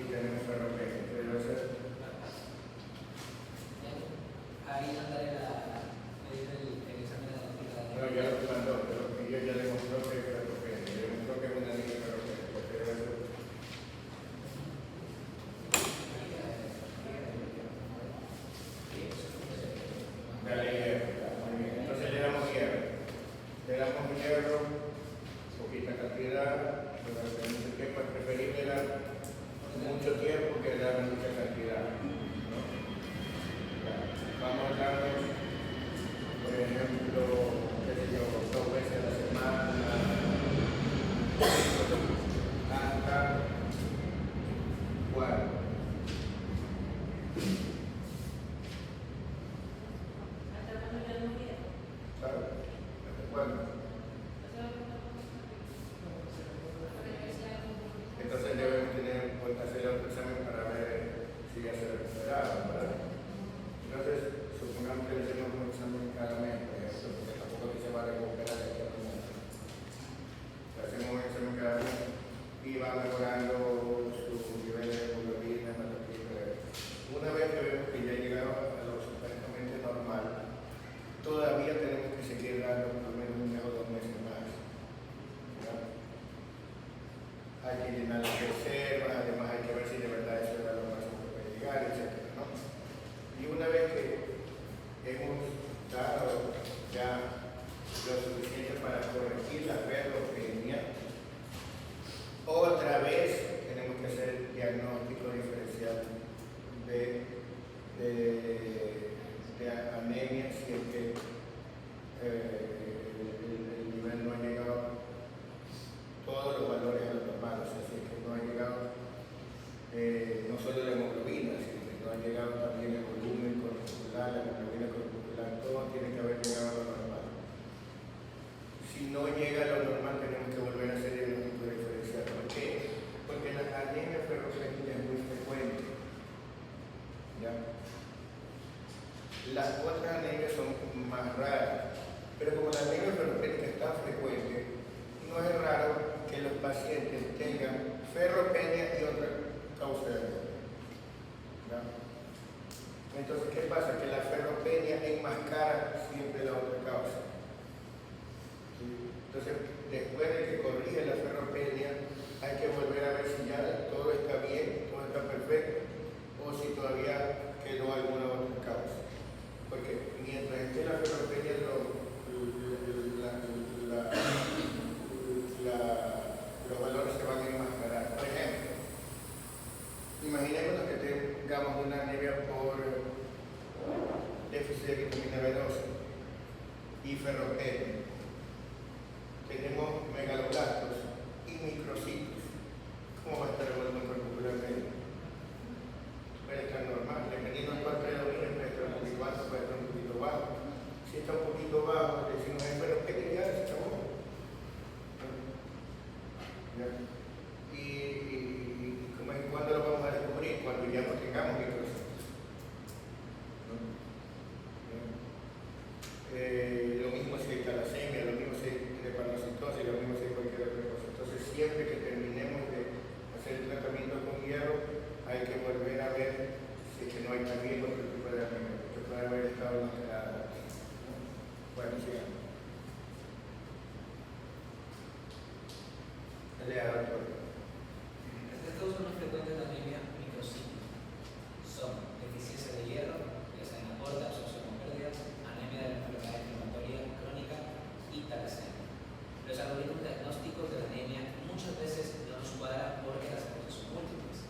y tenemos ferropenia. Entonces, ahí mandaré el examen de diagnóstico. no, ya lo mandó, pero ella ya demostró que es ferropenia, demostró que es una anemia ferropenia, porque debe ser. Dale hierro, muy bien. Entonces le damos hierro, poquita cantidad, durante mucho tiempo, es preferible dar mucho tiempo que dar mucha cantidad, ¿no? Vamos dando, por ejemplo, qué sé yo, 2 veces a la semana, hasta 4. ¿Sabes? ¿Hasta cuándo? Entonces debemos tener hacer otro examen para ver si ya se recuperaron, ¿verdad? Entonces, supongamos que le hacemos un examen cada mes, por ejemplo, porque tampoco que se va a recuperar de aquí a mañana. Le hacemos un examen cada mes y va mejorando su nivel de hemoglobina, hematocrit. Una vez que vemos que ya llegaron a lo supuestamente normal, todavía tenemos que seguir dando por lo menos 1 mes o 2 meses más. ¿Verdad? Hay que llenar las reservas, además hay que ver si de verdad eso era lo máximo que puede llegar, etc., ¿no? Y una vez que hemos dado ya lo suficiente para corregir la ferropenia, otra vez tenemos que hacer el diagnóstico diferencial de anemia si es que el nivel no ha llegado todos los valores a lo normal, o sea, si es que no ha llegado no solo la hemoglobina, sino que no ha llegado también el volumen corpuscular, la hemoglobina corpuscular, todo tiene que haber llegado a lo normal. Si no llega a lo normal, tenemos que volver a hacer el diagnóstico diferencial. ¿Por qué? Porque la anemia ferropénica es muy frecuente. ¿Ya? Las otras anemias son más raras, pero como la anemia ferropénica es tan frecuente, no es raro que los pacientes tengan ferropenia y otra causa de anemia. ¿Ya? Entonces, ¿qué pasa? Que la ferropenia enmascara siempre la otra causa. ¿Sí? Entonces, después de que corrige la ferropenia, hay que volver a ver si ya todo está bien, todo está perfecto, o si todavía quedó alguna otra causa. Porque mientras esté la ferropenia, los valores se van a enmascarar. Por ejemplo, imaginémonos que tengamos una anemia por déficit de vitamina B12 y ferropenia. Tenemos megaloblastos y microcitos. ¿Cómo va a estar el volumen corpuscular medio? Puede estar normal, dependiendo de cuál predomine, puede estar un poquito alto, puede estar un poquito bajo. Si está un poquito bajo, decimos ferropenia, ya se acabó. Y ¿cuándo lo vamos a descubrir? Cuando ya no tengamos microcitos. Lo mismo si hay talasemia, lo mismo si hay drepanocytosis, lo mismo si hay cualquier otra cosa. Entonces, siempre que terminemos de hacer el tratamiento con hierro, hay que volver a ver si es que no hay también otro tipo de anemia, que puede haber estado enmascarada. Bueno, sigamos. Lea, doctor. Estas causas más frecuentes de anemia microcítica son deficiencia de hierro, ya sea en aporte, absorción o pérdidas, anemia de la enfermedad inflamatoria crónica y talasemia. Los algoritmos diagnósticos de la anemia muchas veces no nos cuadran porque las causas son múltiples.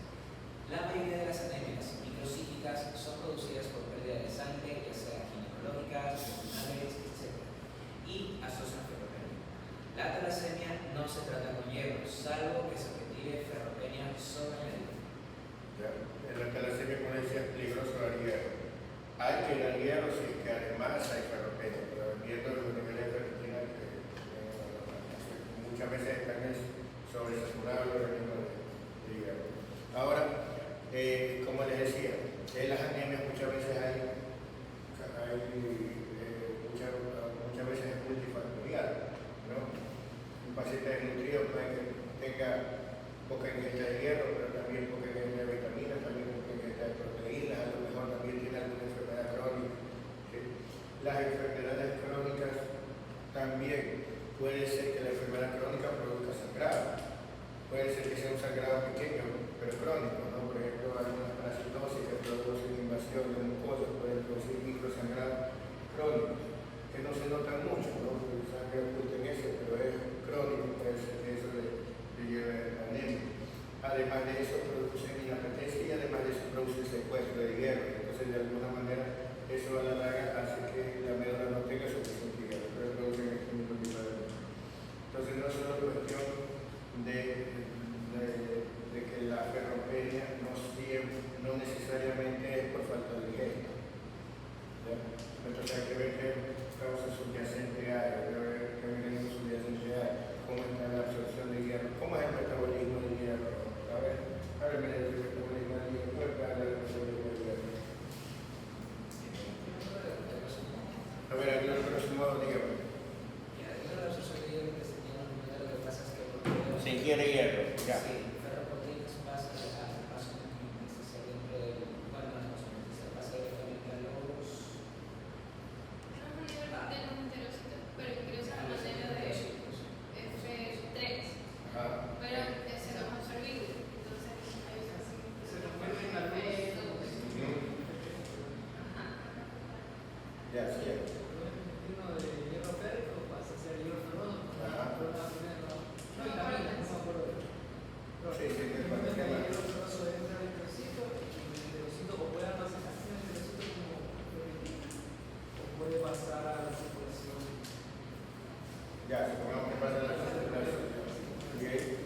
La mayoría de las anemias microcíticas son producidas por pérdida de sangre, ya sea ginecológicas, hormonales, etc. y asocian ferropenia. La talasemia no se trata con hierro, salvo que se retire ferropenia sobreañadida. La talasemia, como decía, es peligroso dar hierro. Hay que dar hierro si es que además hay ferropenia, pero viendo los niveles de ferropenia muchas veces están sobresaturados los organismos de hierro. Ahora, como les decía, en las anemias muchas veces muchas veces es multifactorial, ¿no? Un paciente desnutrido puede que tenga poca ingesta de hierro, pero también poca ingesta de no necesariamente es por falta de higiene. ¿Ya? Entonces hay que ver qué causa subyacente hay, qué mecanismo subyacente hay, cómo está la absorción de hierro, cómo es el metabolismo del hierro. Háblame del metabolismo del hierro, ¿cómo está el metabolismo del hierro? A ver, aquí el próximo, dígame. Se ingiere hierro, ya. Sí, ferroproteínas pasa al paso dentro del, bueno, no se pasa directamente a los pero ingresa a manera de F3, Ajá. pero ese no es absorbible, entonces hay una Se convierte en algo. Ya, sí. Uno de hierro férrico pasa a ser hierro ferroso. Ajá. No me acuerdo. Sí, sí, El para momento que de hierro ferroso entra en el enterocito, y el enterocito o puede almacenarse en el enterocito como fluorina, o puede pasar a la circulación. Ya, supongamos que pasa la circulación. Okay. Y ahí.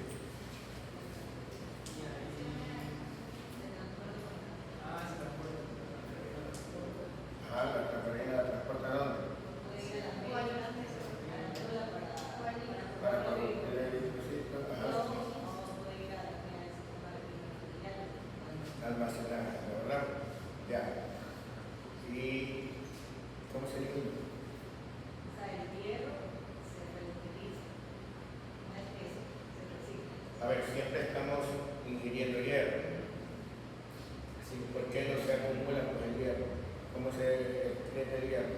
Se transporta. La transferencia la transporta a dónde? Para producir el depósito. Almacenar, ¿verdad? Ya. ¿Y cómo se elimina? A ver, siempre estamos ingiriendo hierro. ¿Por qué no se acumula con el hierro? ¿Cómo se excreta el hierro?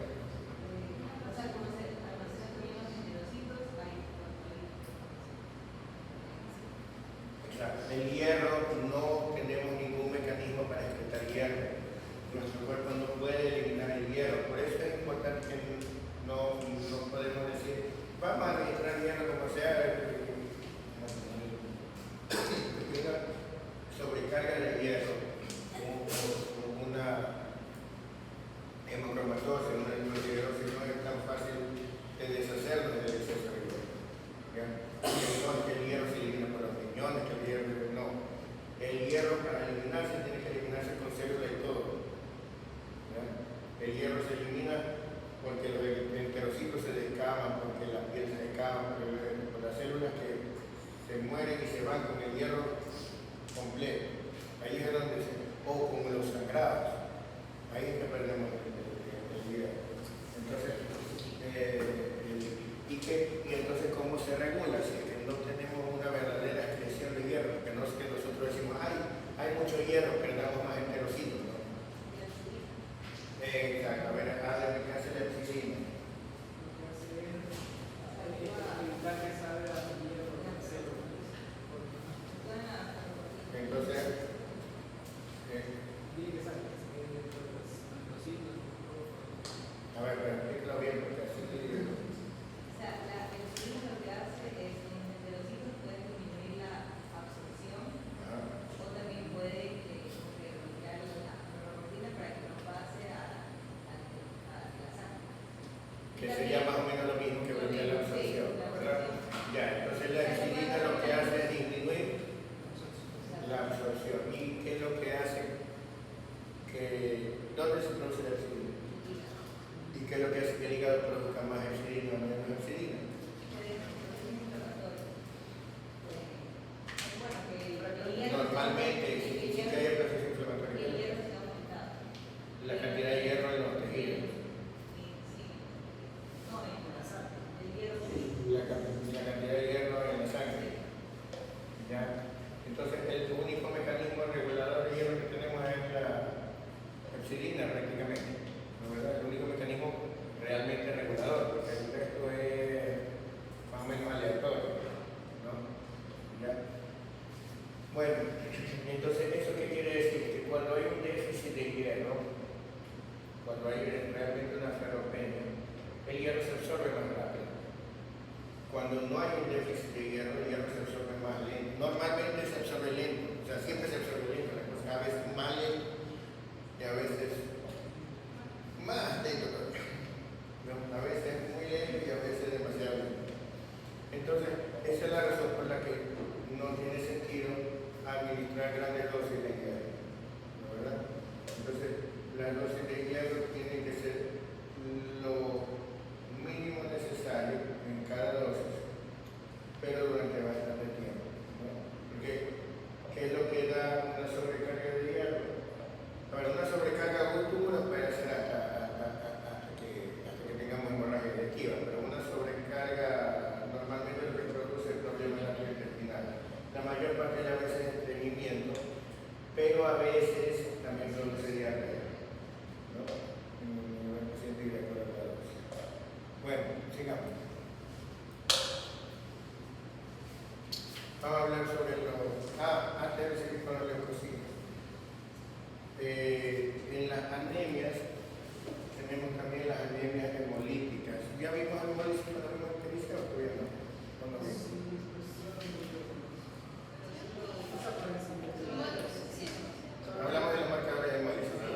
Exacto. El hierro no tenemos ningún mecanismo para excretar hierro. Nuestro cuerpo no puede eliminar el hierro. Por eso es importante que no podemos decir, vamos a registrar hierro como sea. Una sobrecarga de hierro o una hemocromatosis, una hemocromatosis no es tan fácil de deshacernos del exceso de hierro. ¿Ya? No es que el hierro se elimina por los riñones, que el hierro no. El hierro para eliminarse tiene que eliminarse con células y todo. ¿Ya? El hierro se elimina porque los enterocitos se descaman, porque la piel se descama, por las células que se mueren y se van con el hierro completo. Ahí es donde o con los sangrados. Ahí es que perdemos el hierro. Entonces, y entonces ¿cómo se regula? Si es que no tenemos una verdadera excreción de hierro, porque no es que nosotros decimos, hay mucho hierro, perdamos más enterocitos, ¿no? Exacto, a ver, ¿qué hace la epsilina? Entonces, a ver, pero explícalo bien, porque así te digo. La insulina lo que hace es en los enterocitos puede disminuir la absorción o también puede retirar la ferroproteína para que no pase a la sangre. Que sería más o menos lo mismo que bloquear la absorción, ¿verdad? Ya, entonces la insulina lo que hace es disminuir la absorción. ¿Y qué es lo que hace? ¿Dónde se produce la insulina? ¿Y qué es lo que hace que el hígado produzca más insulina o menos insulina? Normalmente, sí que hay proceso inflamatorio. La cantidad de hierro en los tejidos. La cantidad de hierro en la sangre. ¿Ya? Entonces, el único mecanismo regulador de hierro que tenemos es la epsilina prácticamente. ¿No, verdad? El único mecanismo realmente regulador, porque el resto es más o menos aleatorio. ¿No? ¿Ya? Bueno, entonces, ¿eso qué quiere decir? Que cuando hay un déficit de hierro, cuando hay realmente una ferropenia, el hierro se absorbe más rápido. Cuando no hay un déficit de hierro, el hierro se absorbe más lento. Normalmente se absorbe lento, o sea, siempre se absorbe lento, la cosa, a veces más lento y a veces más lento todavía. ¿No? A veces muy lento y a veces demasiado lento. Entonces, esa es la razón por la que no tiene sentido administrar grandes dosis de hierro, ¿no, verdad? Entonces, la dosis de hierro tiene que ser lo mínimo necesario en cada dosis, pero durante bastante tiempo, ¿no? Porque, ¿qué es lo que da una sobrecarga de hierro? Para una sobrecarga futura puede ser hasta que tengamos hemorragia digestiva, pero una sobrecarga normalmente lo que produce problemas gastrointestinales. La mayor parte de las veces es estreñimiento, pero a veces también produce diarrea, ¿no? En el paciente directo de la dosis. Bueno, sigamos. Vamos a hablar sobre antes de seguir con la leucocina. En las anemias tenemos también las anemias hemolíticas. ¿Ya vimos hemólisis cuando vimos ictericia o todavía no? ¿Cuándo vimos? Hablamos de los marcadores de hemólisis, ¿no?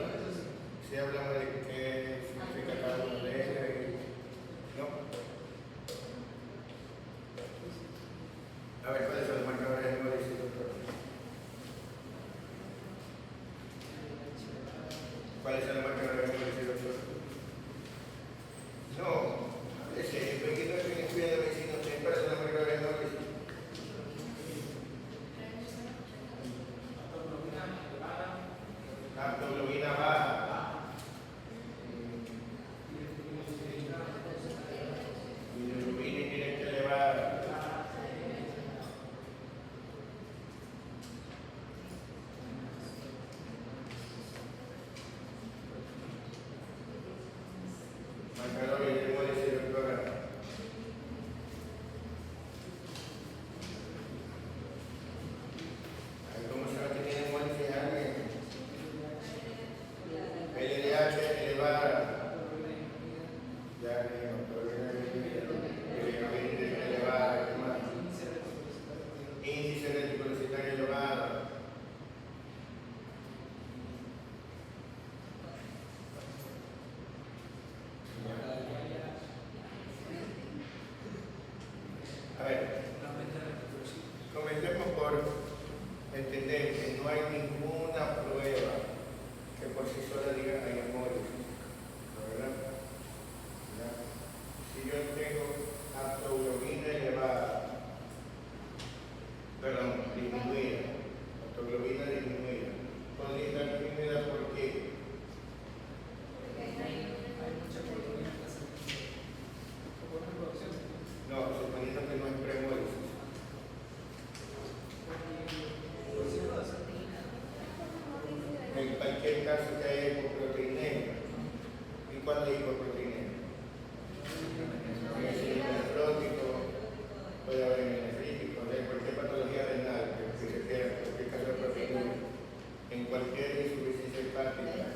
Sí, hablamos de qué significa cada uno de ellos. ¿No? A ver, ¿cuáles son los marcadores de hemólisis, doctor? ¿Cuáles son los marcadores de hemólisis, doctor? No, ese, ¿por qué no estoy estudiando medicina? ¿Cuáles son los marcadores de hemólisis? Hemoglobina baja. Bilirrubina indirecta elevada. Marcadores de hemólisis, doctora. ¿Cómo se va que tiene hemólisis alguien? LDH elevada. Ya bilirrubina elevada. ¿Qué más? Índice reticulocitario elevado. A ver, comencemos por entender que no hay ninguna prueba que por sí sola diga hay hemólisis, ¿no, verdad? ¿Ya? Si yo tengo aptoglobina elevada, perdón, disminuida, aptoglobina disminuida, podría estar disminuida ¿por qué? No, suponiendo que no es prehemólisis. En cualquier caso que haya hipoproteinemia. ¿Y cuándo hay hipoproteinemia? En el síndrome nefrótico, puede haber en el nefrítico, en cualquier patología renal que se quede, en cualquier caso de proteinemia, en cualquier insuficiencia hepática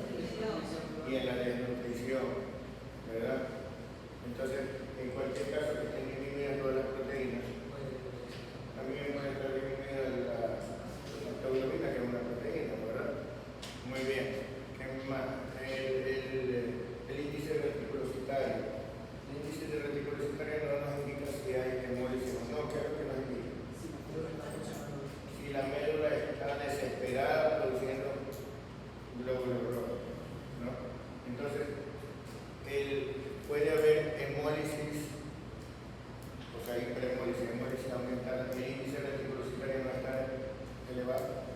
y en la desnutrición, ¿verdad? Entonces, en cualquier caso que estén disminuidas todas las proteínas, también puede estar disminuida la aptoglobina, que es una proteína, ¿verdad? Muy bien. ¿Qué más? El índice reticulocitario. El índice de reticulocitario no nos indica si hay hemólisis o no. ¿Qué es lo que nos indica? Si la médula está desesperada produciendo glóbulos rojos, ¿no? Entonces, puede haber hemólisis, o sea, hiperhemólisis, hemólisis aumentada, el índice reticulocitario no está elevado.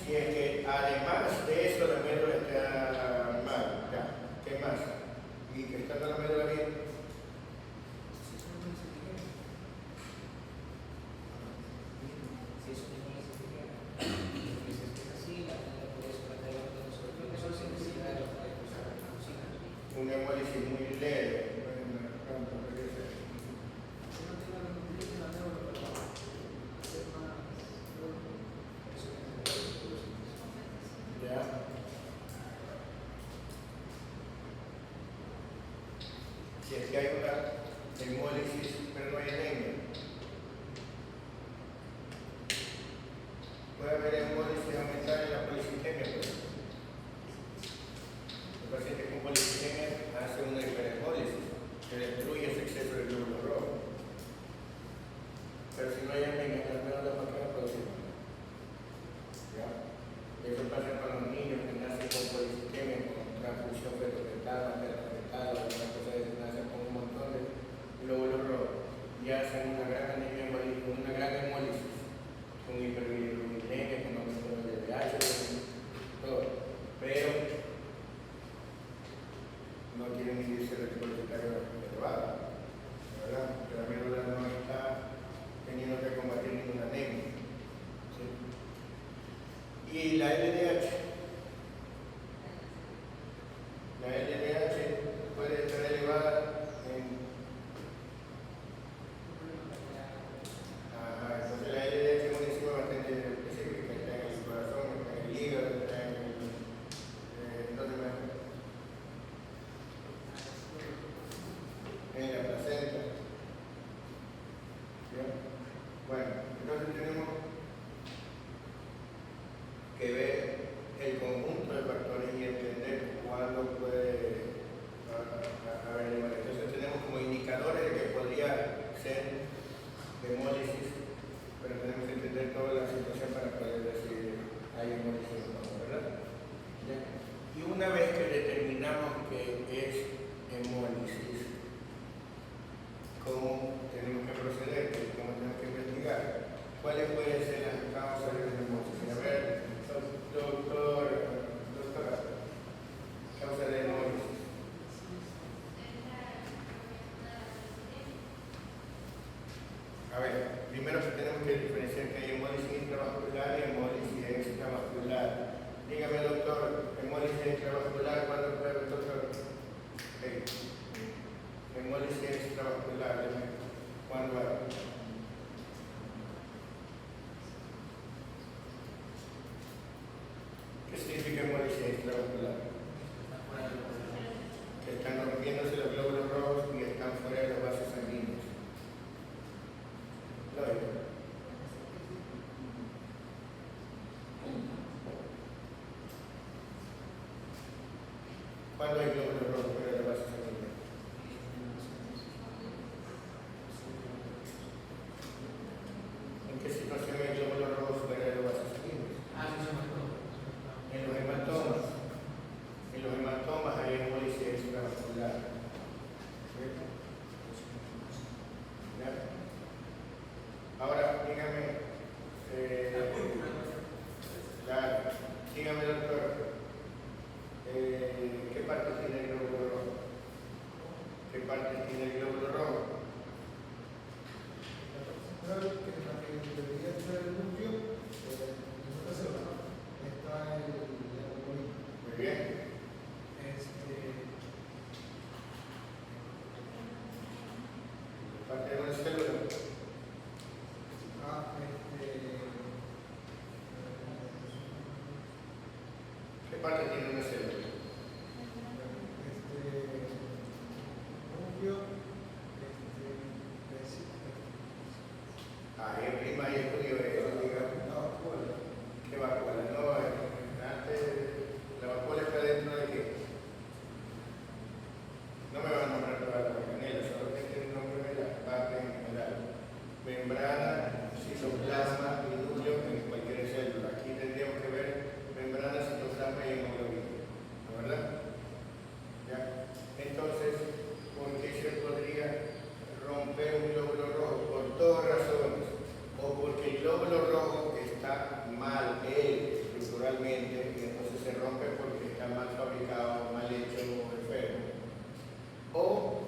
Si es que además de eso la médula está mal, ya, ¿qué más? ¿Y que está la médula bien? Si eso mismo es así, la manera puede soportar eso sin necesidad de usar la cocina. Una hemólisis muy leve. Ya. Si es que hay una hemólisis, pero no hay anemia. Puede haber hemólisis aumentada en la policitemia, pues. El paciente con policitemia hace una hiperhemólisis que destruye ese exceso de glóbulo rojo. Pero si no hay anemia, al menos la máquina produce. ¿Ya? Eso pasa con los niños que nacen con polisistemia, con transfusión fetal, materno-fetal, algunas cosas de esas, nacen con un montón de glóbulos rojos y hacen una gran anemia, una gran hemólisis, con hiperbilirubinemia, con aumento del LDH, todo. Pero no tienen índice reticulocytario elevado, ¿verdad? Pero la médula no está teniendo que combatir ninguna anemia. ¿Sí? Y la LDH puede estar elevada en... entonces la LDH es una enzima bastante específica, está en el corazón, está en el hígado, está en ¿dónde más? En la placenta. ¿Ya? Bueno, entonces tenemos que ver el conjunto de factores y entender cuándo puede haber hemólisis. Entonces tenemos como indicadores de que podría ser hemólisis, pero tenemos que entender toda la situación para poder decir hay hemólisis o no, ¿verdad? ¿Ya? Y una vez que determinamos que es hemólisis, ¿cómo tenemos que proceder? ¿Cómo tenemos que investigar? ¿Cuáles pueden ser las causas de la hemólisis? A ver, doctora, causa de hemólisis. A ver, primero que tenemos que diferenciar que hay hemólisis intravascular y hemólisis extravascular. Dígame, doctor, hemólisis extravascular, ¿cuándo puede haber, doctor? Okay. Hemólisis extravascular, ¿cuándo hay? ¿Qué significa hemólisis extravascular? Que están rompiéndose los glóbulos rojos y están fuera de los vasos sanguíneos. Lógico. ¿Cuándo hay glóbulos rojos fuera de los vasos sanguíneos? ¿En qué situación hay glóbulos rojos fuera de los vasos sanguíneos? En los hematomas. En los hematomas hay hemólisis extravascular. ¿Ya? Ahora, dígame, dígame, doctor, ¿qué parte tiene el glóbulo rojo? ¿Qué parte tiene el glóbulo rojo? La que debería ser el núcleo, en otra célula, está el algoritmo. Muy bien. Parte de una célula. ¿Qué parte tiene una célula? Núcleo, Ahí prima y estudio eso, digamos. la vacuola. ¿Qué vacuola? No, antes, ¿la vacuola está dentro de qué? No me van a nombrar todas las organelas, solo que tiene el nombre de la parte en general. Membrana, citoplasma y núcleo en cualquier célula. Aquí tendríamos que ver membrana, citoplasma y hemoglobina, ¿no es verdad? ¿Ya? Entonces, ¿por qué se podría romper un glóbulo rojo? Por dos razones. O porque el glóbulo rojo está mal estructuralmente y entonces se rompe porque está mal fabricado, mal hecho o enfermo. O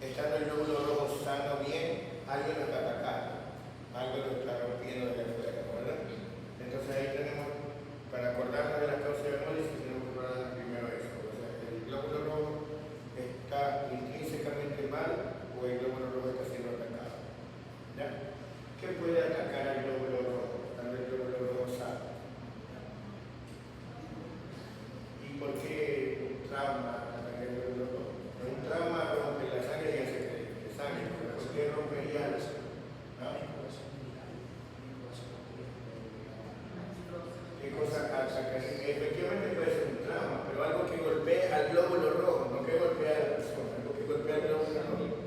estando el glóbulo rojo sano bien, alguien lo está atacando, algo lo está rompiendo de afuera, ¿verdad? Entonces ahí tenemos, para acordarnos de la causa de hemólisis, tenemos que acordar primero eso. O sea, el glóbulo rojo está intrínsecamente mal o el glóbulo rojo está siendo atacado. ¿Ya? ¿Qué puede atacar al glóbulo rojo? Estando el glóbulo rojo sano. ¿Y por qué un trauma ataca el glóbulo rojo? Un trauma rompe la sangre y hace que sangre. ¿Por qué rompería la sangre? ¿Ah? ¿Qué cosa ataca? Efectivamente puede ser un trauma, pero algo que golpea al glóbulo rojo, no que golpea a la persona, algo que golpea al glóbulo rojo.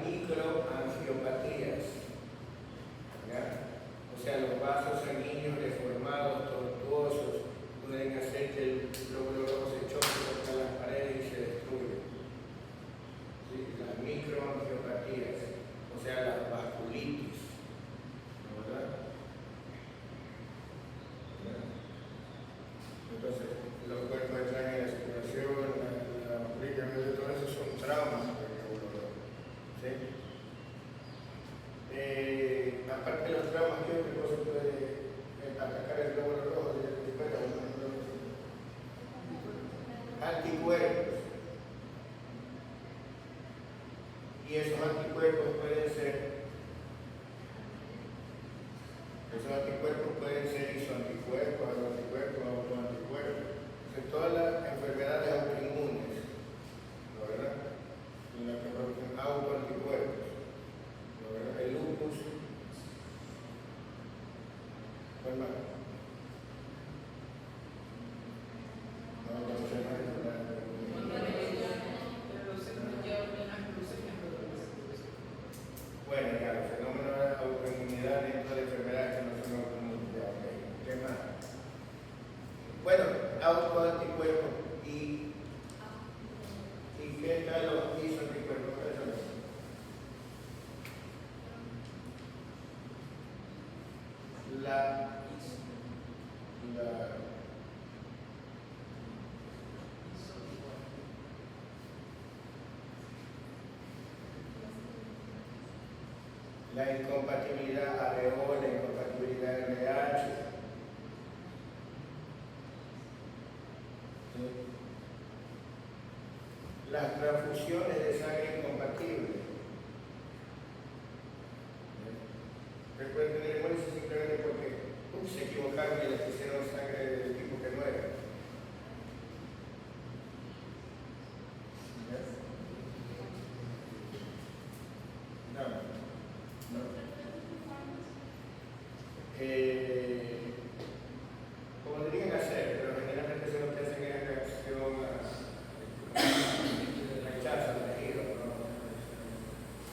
microangiopatías. ¿Ya? O sea, los vasos sanguíneos deformados, tortuosos, pueden hacer que el glóbulo rojo se choque contra las paredes y se destruya. ¿Sí? Las microangiopatías, o sea, las vasculitis. ¿No, verdad? ¿Ya? Entonces, los cuerpos entran en la circulación, la vasculitis, todo eso son traumas del glóbulo rojo. ¿Sí? Aparte de los traumas, ¿qué otra cosa puede atacar el glóbulo rojo? Anticuerpos. Y esos anticuerpos pueden ser isoanticuerpos, autoanticuerpos, autoanticuerpos. En todas las enfermedades autoinmunes, ¿no, verdad? En las que producen autoanticuerpos, ¿no, verdad? El lupus. ¿Cuál más? Bueno, ya, el fenómeno de autoinmunidad dentro de enfermedades que no son autoinmunes. ¿Qué más? Bueno, autoanticuerpos y qué tal los isoanticuerpos. La incompatibilidad ABO, la incompatibilidad RH. ¿Sí? Las transfusiones de sangre incompatibles. Recuerden tener memoria simplemente porque se equivocaron y les pusieron sangre del tipo que no era. Como deberían hacer, pero generalmente eso lo que hacen es reacción a rechazo al tejido, ¿no?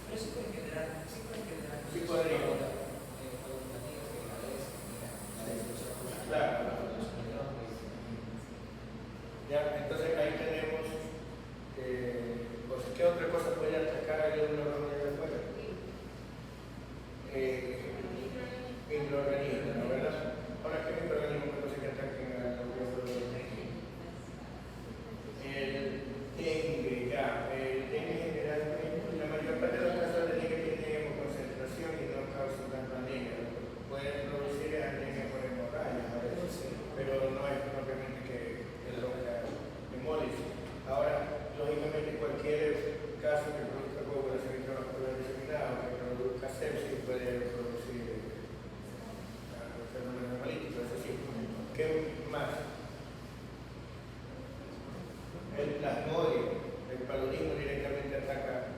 Pero sí pueden generar. Sí podría. Claro. Ya, entonces ahí tenemos ¿qué otra cosa puede atacar el glóbulo rojo de afuera? Microorganismos, ¿no, verdad? Ahora, ¿qué microorganismos puede ser que ataquen al glóbulo rojo? El dengue, ya. El dengue generalmente, la mayor parte de los casos de dengue tienen hemoconcentración y no causan tanto anemia. Pueden producir anemia por hemorragia a veces, pero no es propiamente que provoca hemólisis. Ahora, lógicamente, cualquier caso que produzca coagulación intravascular diseminada o que produzca sepsis puede producir fenómenos hemolíticos, es decir, ¿qué más? El plasmodio, el paludismo directamente ataca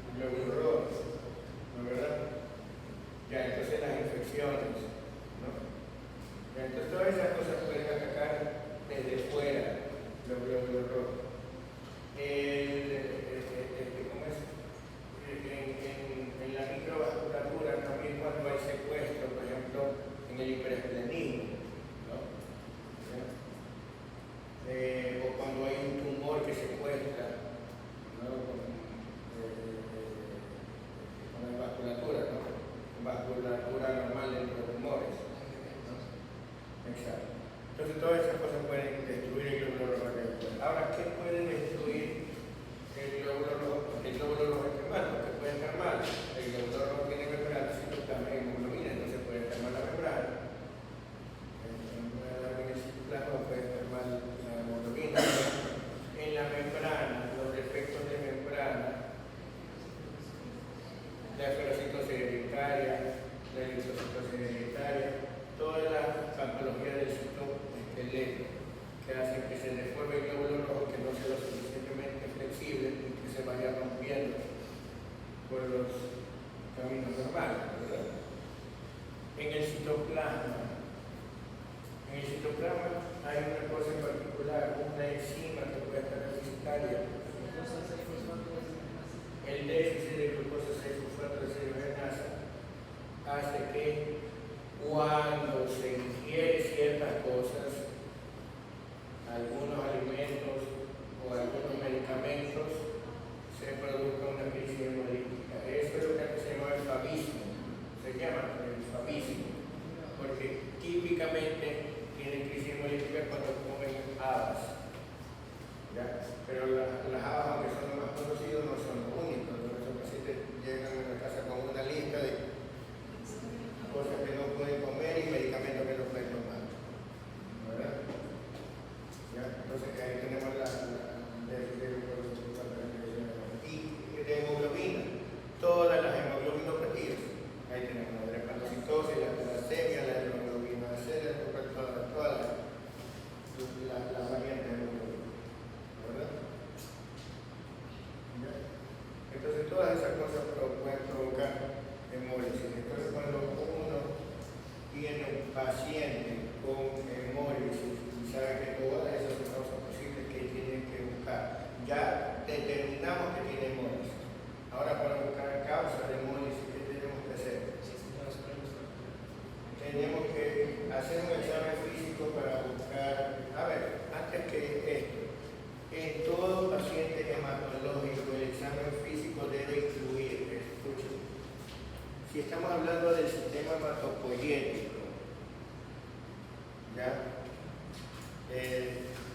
el glóbulo rojo, ¿no es verdad? Ya, entonces las infecciones, ¿no? Ya, entonces todas esas cosas pueden atacar desde fuera los glóbulos rojos. ¿Cómo es? En la microvasculatura también cuando hay secuestro, por ejemplo, en el hiperesplenismo, ¿no? O cuando hay un tumor que secuestra, ¿no? Con la vasculatura, ¿no? Vasculatura normal dentro de tumores, ¿no? Exacto. Entonces todas esas cosas pueden destruir el glóbulo rojo. Ahora, ¿qué puede destruir el glóbulo rojo? Porque el glóbulo rojo es mal, porque puede estar mal. El glóbulo rojo tiene membrana, citoplasma y hemoglobina, entonces puede estar mal la membrana. En el citoplasma puede estar mal la hemoglobina. En la membrana, los defectos de membrana, la esferocitosis hereditaria, la eritrocitosis hereditaria, toda la patología del citoesqueleto que hacen que se deforme el glóbulo rojo, que no sea lo suficientemente flexible y que se vaya rompiendo por los caminos normales, ¿verdad? En el citoplasma hay una cosa en particular, una enzima que puede estar deficitaria. el déficit de glucosa 6-fosfato-desoxigenasa hace que cuando se ingiere ciertas cosas, algunos alimentos o algunos medicamentos, se produzca una crisis hemolítica. Eso es lo que se llama el fabismo. Se llama el fabismo, porque típicamente tienen crisis hemolítica cuando comen habas. ¿Ya? Pero las habas, aunque son los más conocidos, no son los únicos. Nuestros pacientes llegan a la casa con una lista de cosas que no pueden comer y medicamentos que no pueden tomar. ¿Verdad? ¿Ya? Entonces ahí tenemos y de hemoglobina, todas las hemoglobinopatías. Ahí tenemos la drepanocytosis, la thalassemia, la hemoglobina C, todas las variantes de hemoglobina. ¿Verdad? ¿Ya? Entonces todas esas cosas pueden provocar hemólisis. Entonces cuando uno tiene un paciente con hemólisis y sabe que todas esas son causas posibles que tienen que buscar, ya determinamos que tiene hemólisis. Ahora para buscar causas de hemólisis, ¿qué tenemos que hacer? Tenemos que hacer un examen físico para buscar, a ver, antes que esto, en todo paciente hematológico el examen físico debe incluir, escuchen, si estamos hablando del sistema hematopoyético, ¿ya?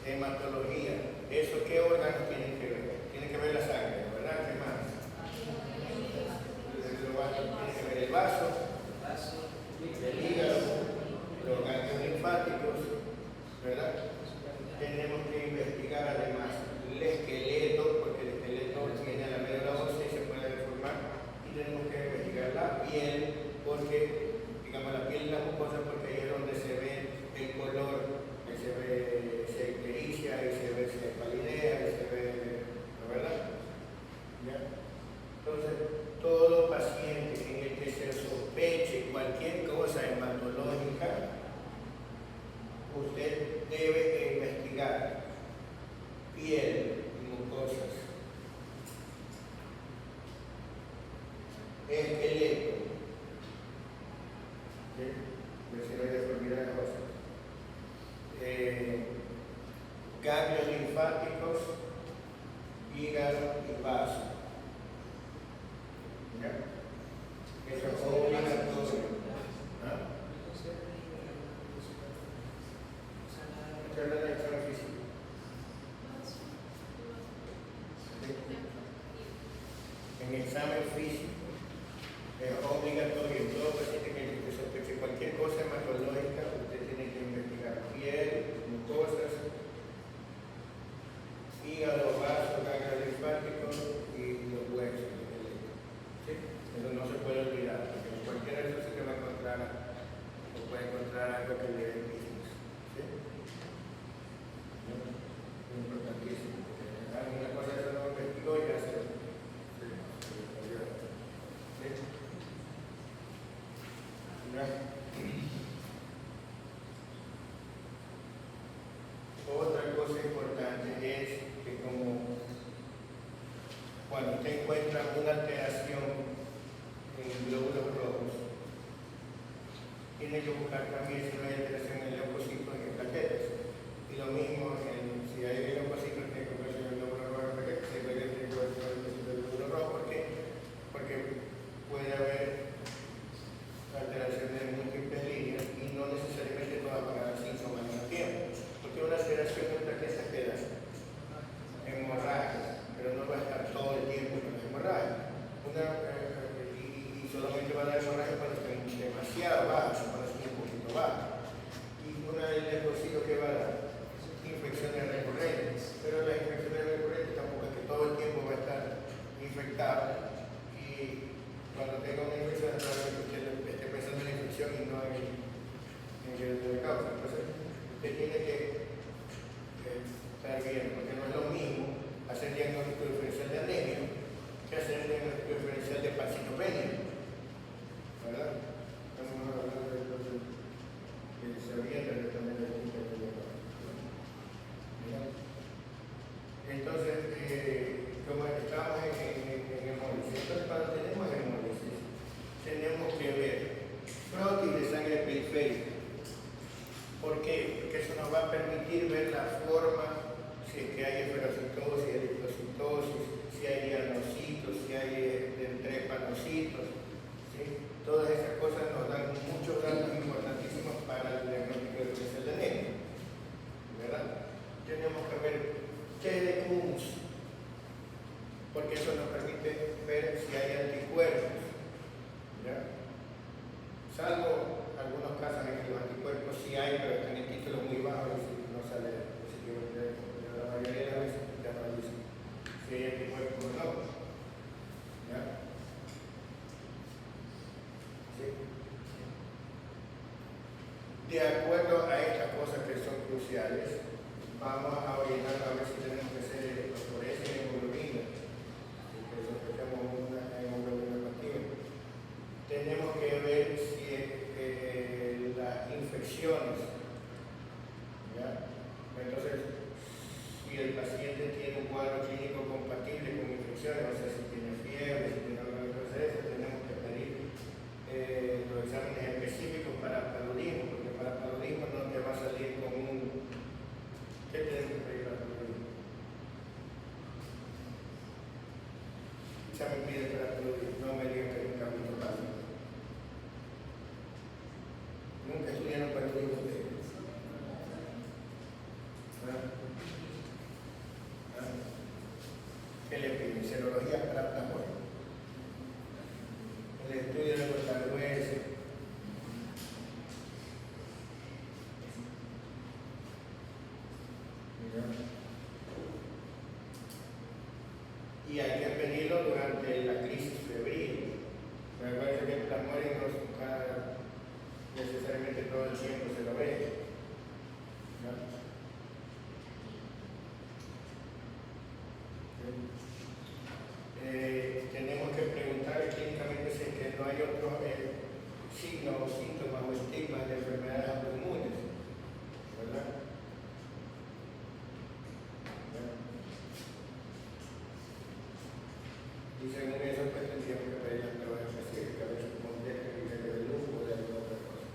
Hematología, ¿eso qué órganos tienen que ver? Tienen que ver la sangre, ¿verdad? ¿Qué más? Tiene que ver el vaso, el hígado, los ganglios linfáticos, ¿verdad? Tenemos que investigar además el esqueleto, porque el esqueleto tiene a la médula ósea y se puede deformar, y tenemos que investigar la piel, porque, digamos, la piel y la mucosa, porque ahí es donde se ve el color, que se ve, se ictericia, y se ve, se palidea, y se ve, ¿verdad? ¿Ya? Entonces, todo paciente en el que se sospeche cualquier cosa hematológica, usted debe investigar piel y mucosas, esqueleto, ¿sí? Si no hay deformidades óseas, ganglios linfáticos, hígado y vaso. ¿Ya? Eso es obligatorio. ¿Ah? ¿Qué habla del examen físico? En examen físico es obligatorio en todo paciente que sospeche cualquier cosa hematológica, usted tiene que investigar piel, mucosas, hígado, vaso, ganglios linfáticos y los huesos. ¿Sí? Eso no se puede olvidar, porque en cualquiera de esos se va a encontrar o puede encontrar algo que le dé business. ¿Sí? Es importantísimo. Alguna cosa que no investigó ya se olvidó. ¿Sí? Otra cosa importante es que cuando usted encuentra una alteración en glóbulos rojos, tiene que buscar también si no hay alteración en leucocitos y en plaquetas. Y lo mismo, si hay leucocitos, tiene que buscar el glóbulo rojo en plaquetas, si hay tiene que buscar el glóbulo rojo. ¿Por qué? Porque puede haber alteraciones en múltiples líneas y no necesariamente todas van a dar síntomas al mismo tiempo. Porque una alteración en plaquetas queda hemorragia, pero no va a estar todo el tiempo con la hemorragia. Y solamente va a dar hemorragia cuando esté demasiado baja, cuando esté un poquito baja. Y una del leucocito que va a dar infecciones recurrentes, pero las infecciones recurrentes tampoco es que todo el tiempo va a estar infectado. Y cuando tenga una linfocitos, ¿sí? Todas esas cosas nos dan muchos datos importantísimos para el diagnóstico de lo que es el anemia, ¿verdad? Tenemos que ver qué es de humus, porque eso nos permite ver si hay anticuerpos, ¿ya? Salvo algunos casos en que los anticuerpos sí hay, pero están en títulos muy bajos y no sale positivo, pero la mayoría de las veces ya no dice si hay anticuerpos o no, ¿ya? ¿Sí? De acuerdo a estas cosas que son cruciales, vamos a orientar a ver si tenemos que hacer electroforesis en hemoglobina, que sospechamos una hemoglobina pasiva. Tenemos que ver si las infecciones, ¿ya? Entonces, si el paciente tiene un cuadro clínico compatible con infecciones, o sea, si tiene fiebre, si tiene alguna cosa de eso, tenemos que pedir los exámenes específicos para paludismo, porque para paludismo no te va a salir con un... ¿Qué tenemos que pedir para paludismo? Examen pide para paludismo, no me digan que es un cambio total. Nunca estudiaron paludismo ustedes. ¿Qué le piden? Serología para plasmóide. El estudio de los talones. Y hay que pedirlo durante la crisis febril. Me parece que el plasmóide no necesariamente todo el tiempo se lo ve. ¿No? Tenemos que preguntar clínicamente si es que no hay otros signos o síntomas o estigmas de enfermedades autoinmunes, ¿verdad? Y según eso, pues tendríamos que pedir las pruebas específicas, a ver si contesta que viene del lujo o de alguna otra cosa.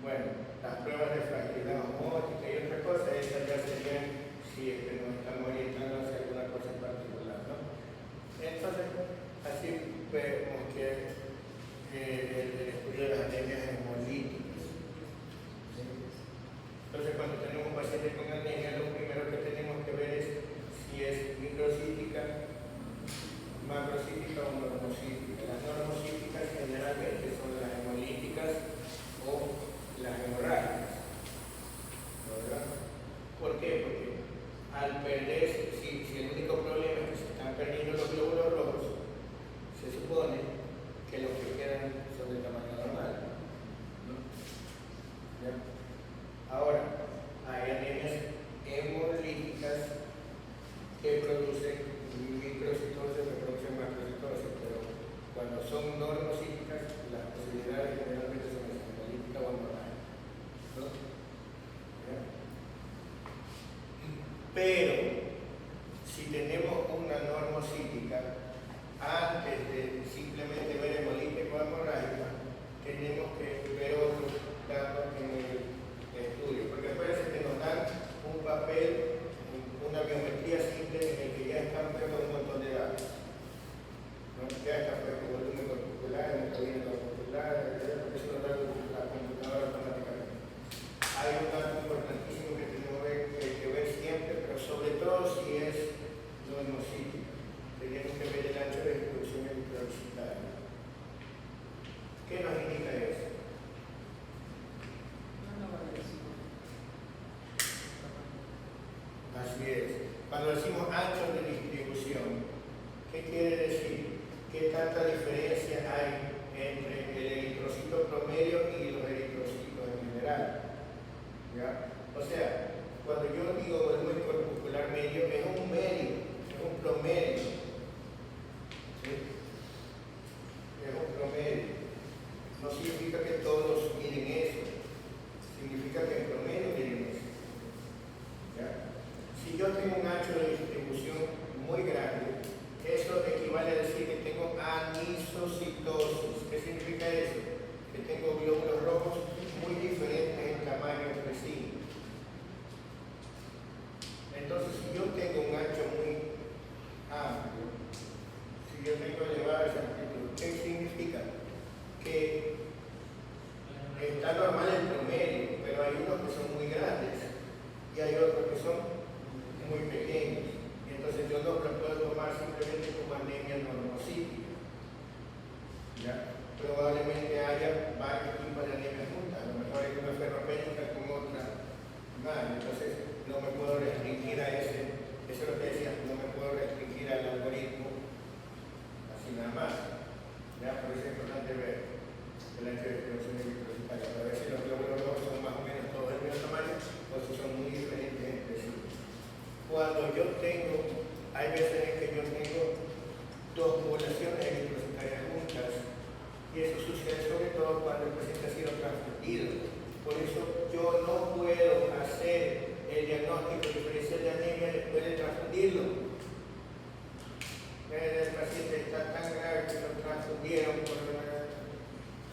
Bueno, las pruebas de fragilidad osmótica y otras cosas, esas ya serían si es que nos estamos orientando hacia alguna cosa en particular, ¿no? Entonces, así vemos que el estudio de las anemias hemolíticas. ¿Sí? Entonces, cuando tenemos un paciente con anemia, lo primero que tenemos que ver es si es microcítica, macrocítica o normocítica. Las normocíticas generalmente son las hemolíticas o las hemorrágicas, ¿verdad? ¿Por qué? Porque al perder, si el único problema es que se están perdiendo los glóbulos rojos, se supone que los que quedan son de tamaño normal, ¿no? ¿Ya? Ahora, hay anemias hemolíticas que producen microcitosis, que producen macrocitosis, pero cuando son normocíticas, las posibilidades generalmente son hemolítica o hemorrágica, ¿no? ¿Ya? Pero, si tenemos una normocítica, antes de simplemente ver hemolítica o hemorrágica, tenemos que ver otros datos en el estudio, porque acuérdense que nos dan un papel, una biometría simple en el que ya están puestos un montón de datos, ¿no? Ya está puesto volumen corpuscular, hemoglobina corpuscular, porque eso lo da la computadora automáticamente. Hay un dato importantísimo que tenemos que ver siempre, pero sobre todo si es normocítica. Tenemos que ver el ancho de distribución intraoccitaria. ¿Qué nos indica eso? Así es. Cuando decimos ancho de distribución, ¿qué quiere decir? ¿Qué tanta diferencia hay entre el eritrocito promedio y los eritrocitos en general? ¿Ya? O sea, cuando yo digo volumen corpuscular medio, es un medio, es un promedio. ¿Sí? Es un promedio. No significa que todos miren eso, significa que en promedio miren eso. ¿Ya? Si yo tengo un ancho de distribución muy grande, eso equivale a decir que tengo anisocitosis. ¿Qué significa eso? Que tengo glóbulos rojos diagnóstico diferencial de anemia después de transfundirlo. El paciente está tan grave que lo transfundieron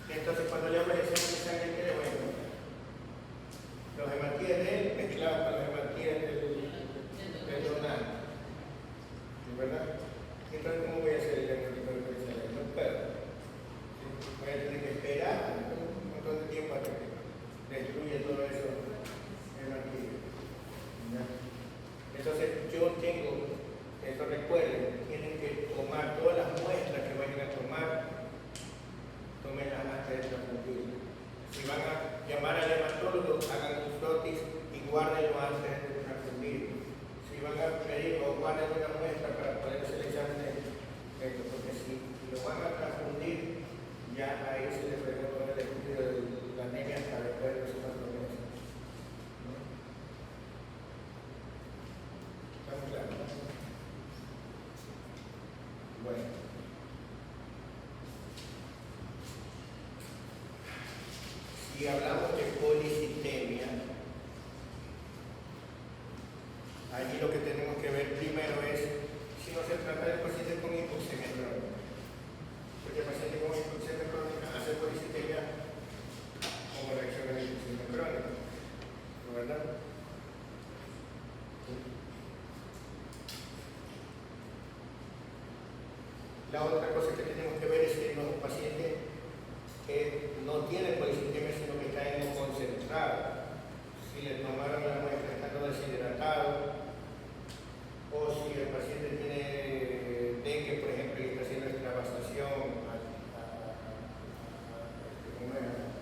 entonces cuando le hago el examen de sangre, ¿qué le voy a encontrar? Los hematíes de él mezclados con los hematíes del donante. ¿Verdad? Entonces, ¿cómo voy a hacer el diagnóstico diferencial? No puedo. Voy a tener que esperar un montón de tiempo hasta que destruye todo eso hematíes. Entonces, yo tengo, eso recuerden, tienen que tomar todas las muestras que vayan a tomar, tómenlas antes de transfundir. Si van a llamar al hematólogo, hagan un frotis y guárdenlo antes de transfundir. Si van a pedir o guarden una muestra para poder hacer el examen de esto, porque si lo van a transfundir, ya ahí se les preguntó el estudio de la anemia hasta después de los 4 meses. ¿Estamos claros? Bueno. Si hablamos de policitemia, allí lo que tenemos que ver primero es si no se trata del paciente con hipoxemia crónica. Porque el paciente con hipoxemia crónica hace policitemia como reacción a la hipoxemia crónica. ¿No es verdad? La otra cosa que tenemos que ver es que los pacientes que no tienen policitemia sino que están en un concentrado, si le tomaron la muestra estando deshidratado, o si el paciente tiene dengue, por ejemplo, y está haciendo extravasación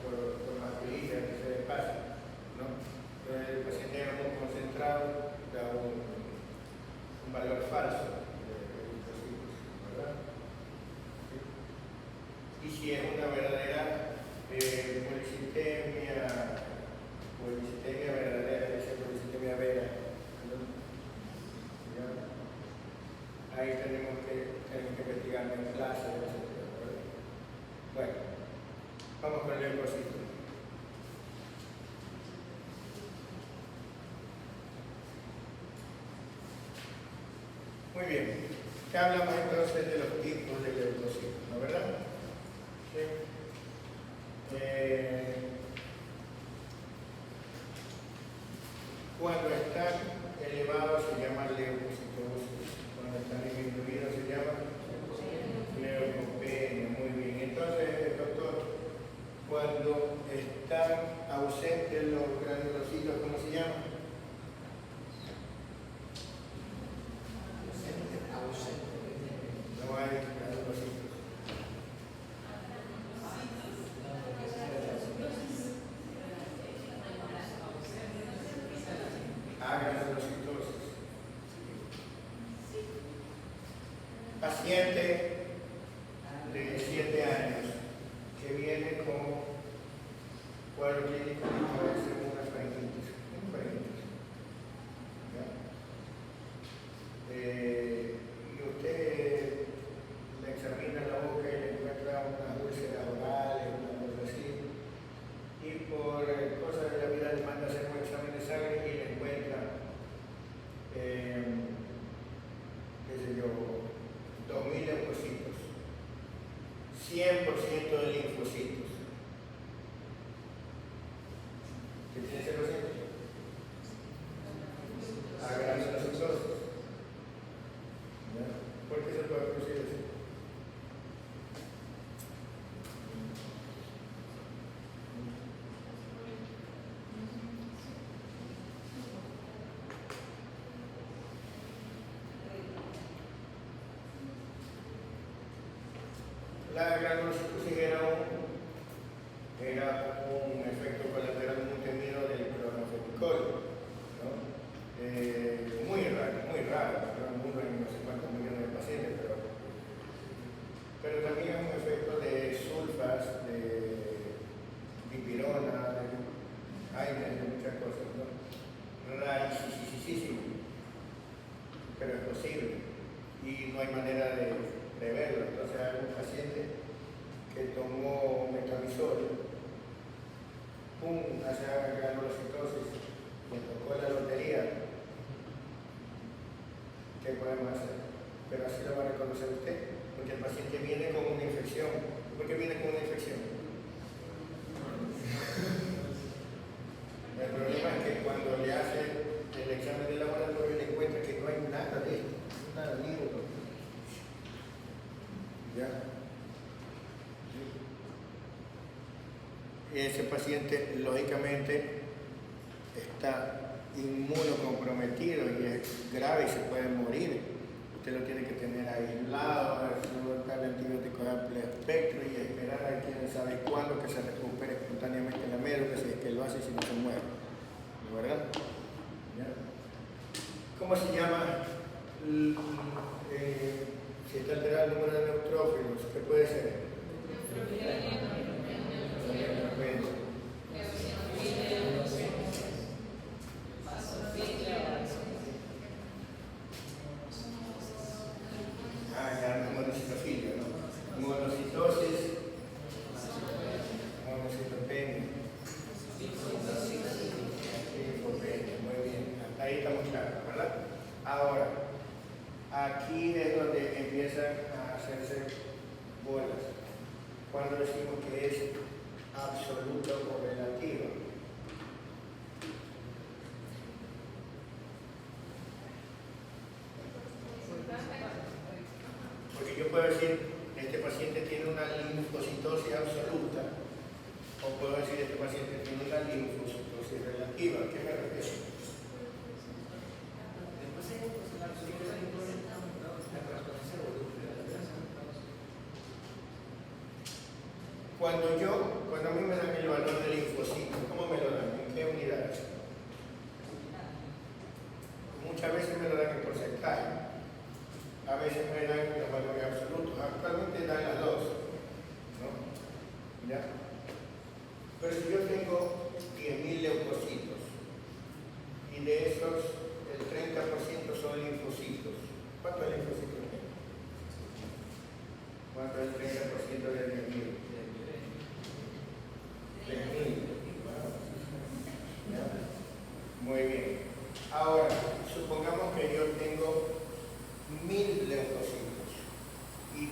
por las pilillas que se le pasa, ¿no? Entonces el paciente en un concentrado da un valor falso de linfocitos, ¿verdad? Y si es una verdadera policitemia verdadera, dice policitemia vera, ahí tenemos que investigar en clase, etc. Bueno, vamos con el leucocito. Muy bien, ya hablamos entonces de los tipos de leucocitos, ¿no verdad? Sí. Cuando están elevados se llama leucocitosis, cuando están disminuidos se llama leucopenia. Muy bien, entonces, doctor, cuando están ausentes los granulocitos, ¿cómo se llama? No hay granulocitos. Granulocitosis. Paciente de 7 años que viene con cuadro clínico de una faringitis. Y usted le examina la boca y le encuentra unas úlceras orales, una cosa así, y por cosas de la vida le manda a hacer un examen de sangre y le encuentra qué sé yo, 2.000 leucocitos, 100% de linfocitos. ¿Qué tiene ese paciente? Granulocitosis. ¿Por qué se puede producir eso? La granulocitosis era un efecto colateral muy temido del clorofenicol, ¿no? Muy raro, ¿no? Uno en no sé cuántos millones de pacientes, pero también es un efecto de sulfas, de dipirona, de AINES, de muchas cosas, ¿no? Rarísimo, pero es posible y no hay manera de verlo. Entonces hay un paciente que tomó metamisol, hace granulocitosis, le tocó la lotería ¿qué podemos hacer? Pero así lo va a reconocer usted, porque el paciente viene con una infección. ¿Por qué viene con una infección? El problema es que cuando le hace el examen de laboratorio le encuentra que no hay nada de esto, nada, ni uno. ¿Ya? Ese paciente, lógicamente, está inmunocomprometido y es grave y se puede morir. Usted lo tiene que tener aislado, darle antibióticos de amplio espectro y esperar a quien sabe cuándo que se recupere espontáneamente la médula, si es que lo hace, si no se muere. ¿No, verdad? ¿Ya? ¿Cómo se llama? Si está alterado el número de neutrófilos, ¿qué puede ser? Ya, monocitofilia, ¿no? Monocitosis, monocitopenia, linfopenia, muy bien, hasta ahí estamos claros, ¿verdad? Ahora, aquí es donde empiezan a hacerse bolas, cuando decimos que es absoluta o relativa. Porque yo puedo decir, este paciente tiene una linfocitosis absoluta, o puedo decir, este paciente tiene una linfocitosis relativa. ¿A qué me refiero? Cuando a mí me dan el valor del linfocito, ¿cómo me lo dan? ¿En qué unidades? Muchas veces me lo dan en porcentaje. A veces me dan los valores absolutos. Actualmente dan las dos, ¿no? ¿Ya? Pero si yo tengo 10.000 leucocitos y de esos el 30% son linfocitos, ¿cuántos linfocitos tengo? ¿Cuánto es el 30% de 10.000? 3.000. Muy bien. Ahora, supongamos que yo tengo 1.000 leucocitos y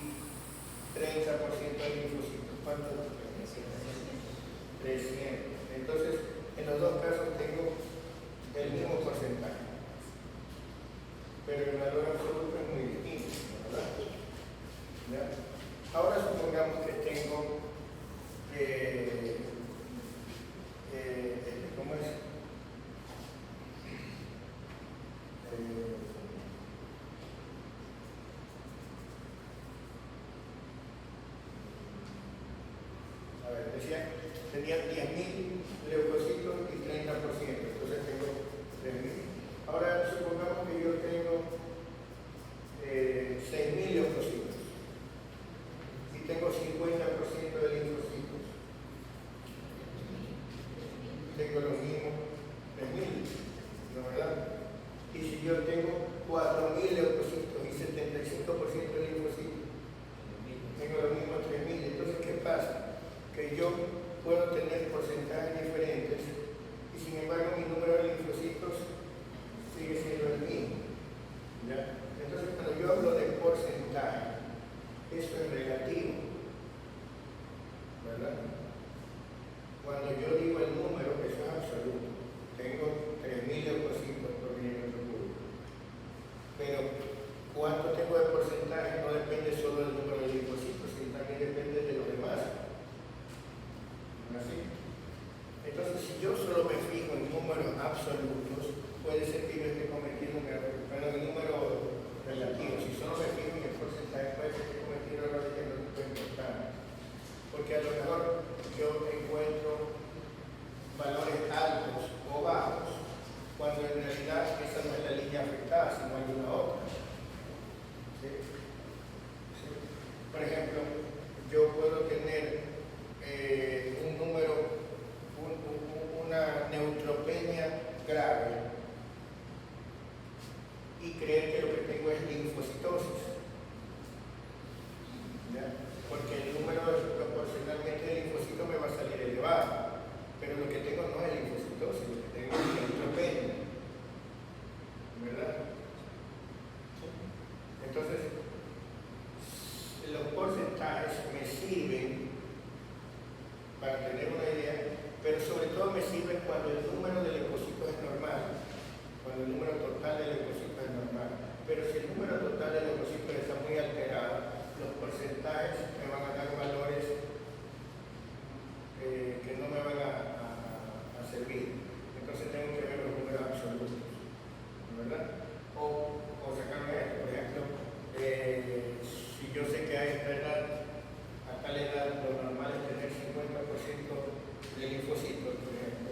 30% de linfocitos. ¿Cuánto? 300. Entonces, en los dos casos tengo el mismo porcentaje. Pero el valor absoluto es muy distinto, ¿verdad? ¿Ya? Ahora supongamos que tengo ¿cómo es? A ver, decía, tenía 10.000 leucocitos y 30%, entonces tengo 3.000. Ahora supongamos que yo tengo 6.000 leucocitos y tengo 50% de linfocitos. Tengo los mismos 3.000, ¿no, verdad? Y si yo tengo 4.000 leucocitos y 75% de linfocitos, tengo los mismos 3.000. Entonces, ¿qué pasa? Que yo puedo tener porcentajes diferentes y sin embargo mi número de linfocitos sigue siendo el mismo. ¿Ya? Entonces, cuando yo hablo de porcentaje, eso es relativo, ¿verdad? Cuando yo digo el número, eso es absoluto. Tengo 3.000 leucocitos por milímetro cúbico. Pero cuánto tengo de porcentaje no depende solo del número de linfocitos, sino también depende de los demás. ¿No es así? Entonces, si yo solo me fijo en números absolutos, puede ser que yo esté cometiendo un error. Pero en número relativo, si solo me fijo en el porcentaje, puede ser que esté cometiendo errores que no son importantes. Porque a lo mejor yo encuentro valores altos o bajos, cuando en realidad esa no es la línea afectada, sino alguna otra. ¿Sí? ¿Sí? Por ejemplo, yo puedo tener un número, una neutropenia grave y creer que lo que tengo es linfocitosis. ¿Ya? Porque el número proporcionalmente de linfocitos me va a salir elevado, pero lo que tengo no es linfocitosis, lo que tengo es neutropenia, ¿verdad? cuando el número de leucocitos es normal, cuando el número total de leucocitos es normal. Pero si el número total de leucocitos está muy alterado, los porcentajes me van a dar valores que no me van a servir. Entonces tengo que ver los números absolutos, ¿verdad? O sacarme esto, por ejemplo, si yo sé que a esta edad, a tal edad, lo normal es tener 50% de linfocitos, por ejemplo,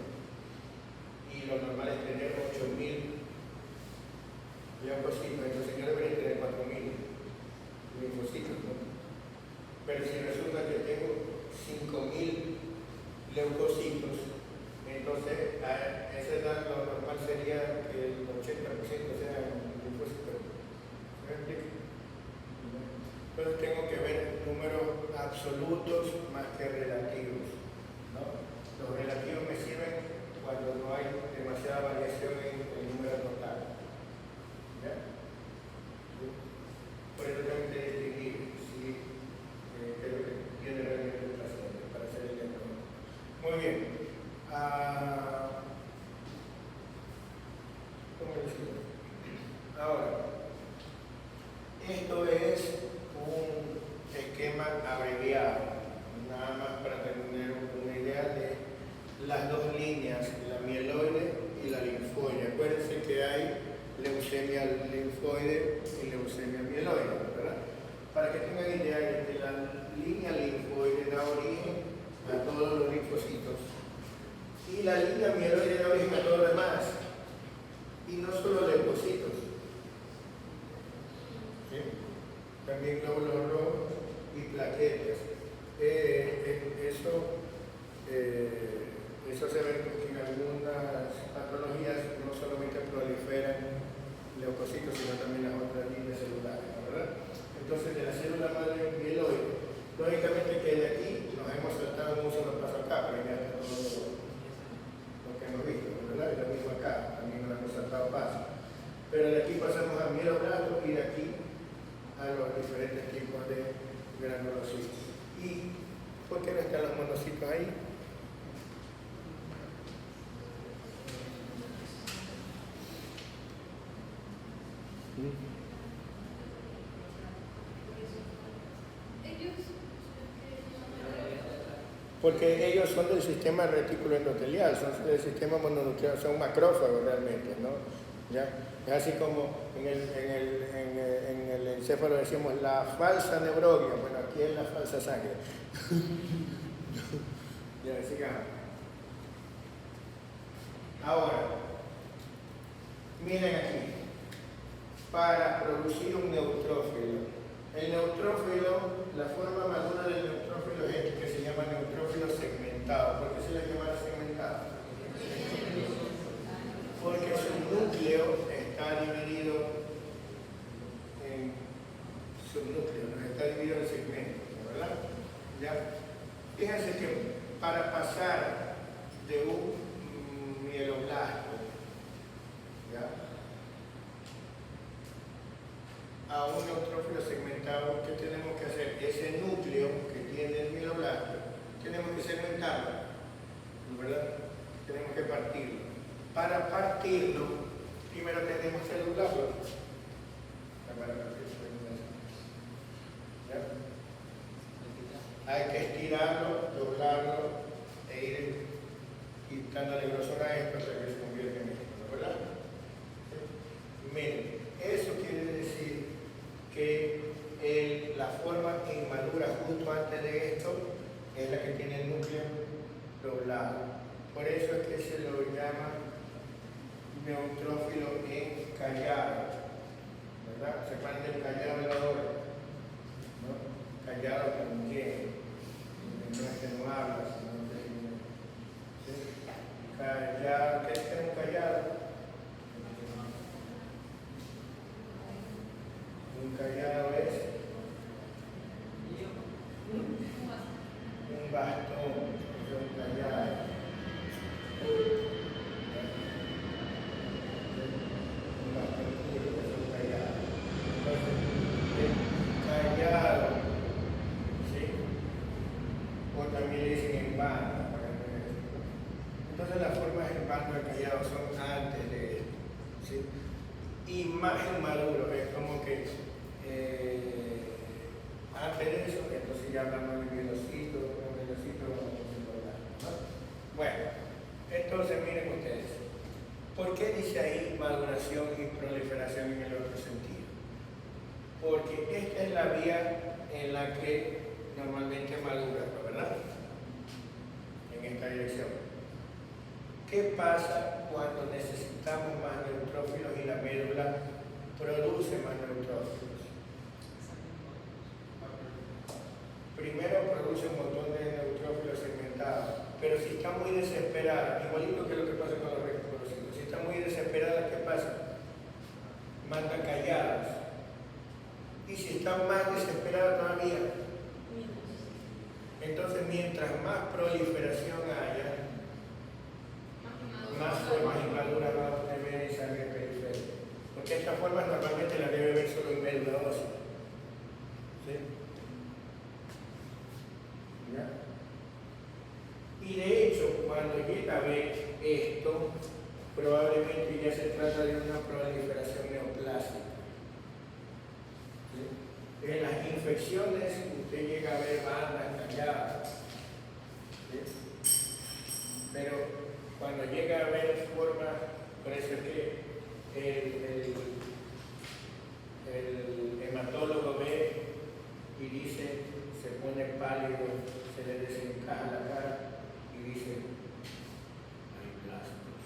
y lo normal es tener 8.000 leucocitos, entonces yo debería tener 4.000 linfocitos, ¿no? Pero si resulta que tengo 5.000 leucocitos, entonces a esa edad lo normal sería que el 80% sean linfocitos. ¿Me explico? Entonces tengo que ver números absolutos más que relativos, ¿no? Los relativos me sirven cuando no hay demasiada variación en el número total. ¿Ya? Por eso tengo que distinguir si creo que tiene realmente un trasfondo para hacer el diagnóstico. Muy bien. ¿Cómo decirlo? Ahora, esto es un esquema abreviado, nada más para tener una idea de las dos líneas, la mieloide y la linfoide. Acuérdense que hay leucemia linfoide y leucemia mieloide, ¿verdad? Para que tengan idea de que la línea linfoide da origen a todos los linfocitos y la línea mieloide da origen a todo lo demás, y no solo leucocitos, ¿sí? También glóbulos rojos y plaquetas. Eso se ve que en algunas patologías no solamente proliferan leucocitos, sino también las otras líneas celulares, ¿verdad? Entonces, de la célula madre mieloide, lógicamente que de aquí nos hemos saltado un solo paso acá, pero ya está todo lo que hemos visto, ¿verdad? Y lo mismo acá, también nos hemos saltado pasos. Pero de aquí pasamos a mieloblastos y de aquí a los diferentes tipos de granulocitos. ¿Y por qué no están los monocitos ahí? Porque ellos son del sistema retículo endotelial, son del sistema mononuclear, son macrófagos realmente, ¿no? ¿Ya? Es así como en el encéfalo decimos la falsa neuroglia, bueno, aquí es la falsa sangre. Ya, sigamos. Ahora, miren aquí, para producir un neutrófilo. El neutrófilo, la forma madura del neutrófilo es este que se llama neutrófilo segmentado. ¿Por qué se le llama segmentado? Porque su núcleo está dividido en subnúcleos, está dividido en segmentos, ¿verdad? ¿Ya? Fíjense que para pasar de un mieloblasto, ¿ya?, a un neutrófilo segmentado, ¿qué tenemos que hacer? Ese núcleo que tiene el mieloblasto, tenemos que segmentarlo, ¿verdad? Tenemos que partirlo. Para partirlo, primero tenemos que celularlo. ¿Ya? Hay que estirarlo, doblarlo e ir quitándole grosor a esto hasta que se convierta en esto, ¿verdad? Miren, eso quiere decir que la forma inmadura justo antes de esto es la que tiene el núcleo doblado. Por eso es que se lo llama neutrófilo encallado, ¿verdad? Se acuerdan del callado de la hora, ¿no? Callado con Y, no es que no habla, sino que ¿sí? Callado, ¿qué es un callado? Un callado es un bastón, es un callado. Un bastón curvo es un callado. Entonces, callado, ¿sí? O también le dicen en banda, para entender esto. Entonces las formas en bando callado son antes de esto, ¿sí? Y más inmaduro, es como que antes de eso, entonces ya hablamos de velocito, ¿no? Bueno, entonces miren ustedes, ¿por qué dice ahí maduración y proliferación en el otro sentido? Porque esta es la vía en la que normalmente madura, ¿verdad? En esta dirección. ¿Qué pasa cuando necesitamos más neutrófilos y la médula produce más neutrófilos? Primero produce un montón de neutrófilos segmentados, pero si está muy desesperada, igualito que lo que pasa con los rectoporocitos, si está muy desesperada, ¿qué pasa? Manda calladas. Y si está más desesperada todavía, entonces mientras más proliferación haya, más formas inmaduras va a poder ver en sangre periférica. Porque estas formas normalmente las debe ver solo en médula ósea. ¿Sí? ¿Ya? Y de hecho, cuando llega a ver esto, probablemente ya se trata de una proliferación neoplásica. ¿Sí? En las infecciones, usted llega a ver bandas calladas. ¿Sí? Pero cuando llega a ver formas, por eso es que el hematólogo ve y dice, se pone pálido, se le desencaja la cara y dice, hay blastos.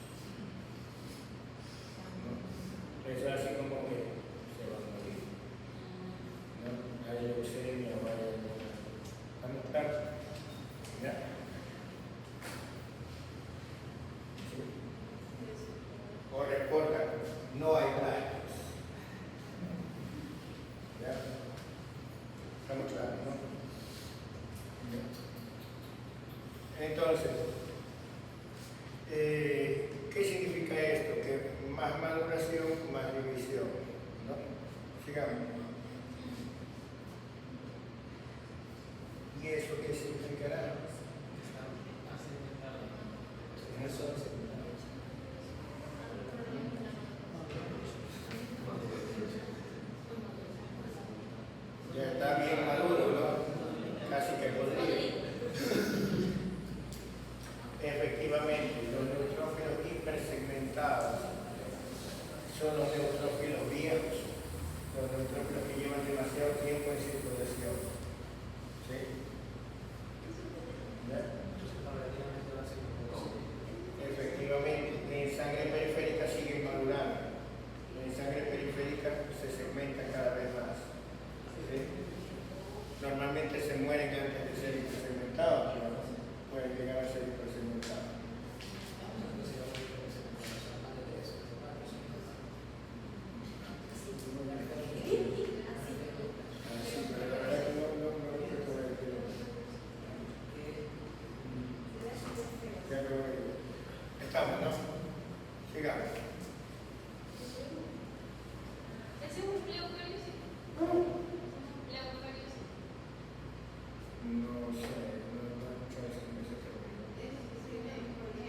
¿No? Eso es así como que se va a morir. ¿No? Hay leucemia o hay alguna. ¿Estamos claros? ¿Ya? O recuerda, no hay blastos. ¿Ya? ¿Estamos claros, no? Entonces, ¿qué significa esto? Que más maduración, más división, ¿no? Sigamos. ¿Y eso qué significará? Ya está bien maduro, ¿no? Casi que podría. Efectivamente, los neutrófilos hipersegmentados son los neutrófilos viejos, los neutrófilos que llevan demasiado tiempo en circulación. ¿Sí? ¿Ya? Efectivamente, en sangre periférica siguen madurando. En sangre periférica se segmentan cada vez más. ¿Sí? Normalmente se mueren antes de ser hipersegmentados, pero pueden llegar a ser hipersegmentados. Así, pero la verdad que no recuerdo el que ya creo que estamos, ¿no? Sigamos. ¿Ese es un pleocariocito? Pleocariocito. No sé, no he escuchado eso en ese término.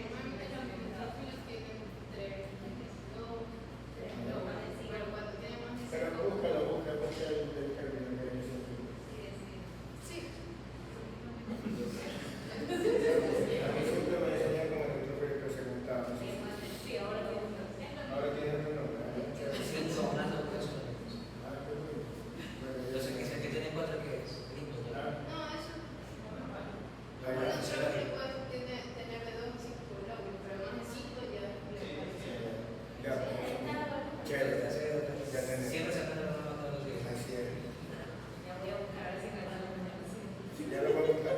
Normalmente los neutrófilos tienen tres, dos, pero cuando tienen más de Pero cinco. busca el término que dice aquí. Sí. A mí siempre me enseñan como neutrófilo hipersegmentado. Sí, ahora tiene un Ahora tiene otro nombre. Ah, qué bueno. Bueno, ya Entonces, sé. que tiene cuatro que es. Ah, No, eso. ah, Bueno, ya. solo que puede tener de dos y cinco lóbulos, pero más de cinco ya es pleocariocito. Ya, chévere. Ya tenemos. Siempre se aprende los todos los días. Así es. Ya voy a buscar a ver si me da una. Sí, ya lo voy a buscar.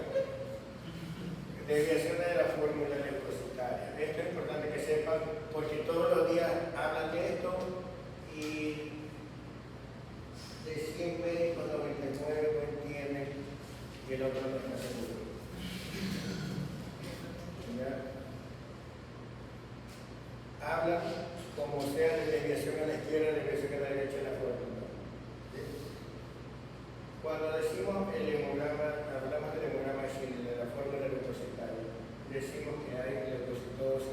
Desviación de la fórmula leucocitaria. Esto es importante que sepan porque todos los días hablan de esto y de 100 médicos 99 no entienden y el otro no está seguro. ¿Ya? Hablan como sea de desviación a la izquierda, desviación a la derecha de la fórmula. ¿Sí? Cuando decimos el hemograma, hablamos del hemograma de la fórmula leucocitaria, decimos que hay leucocitosis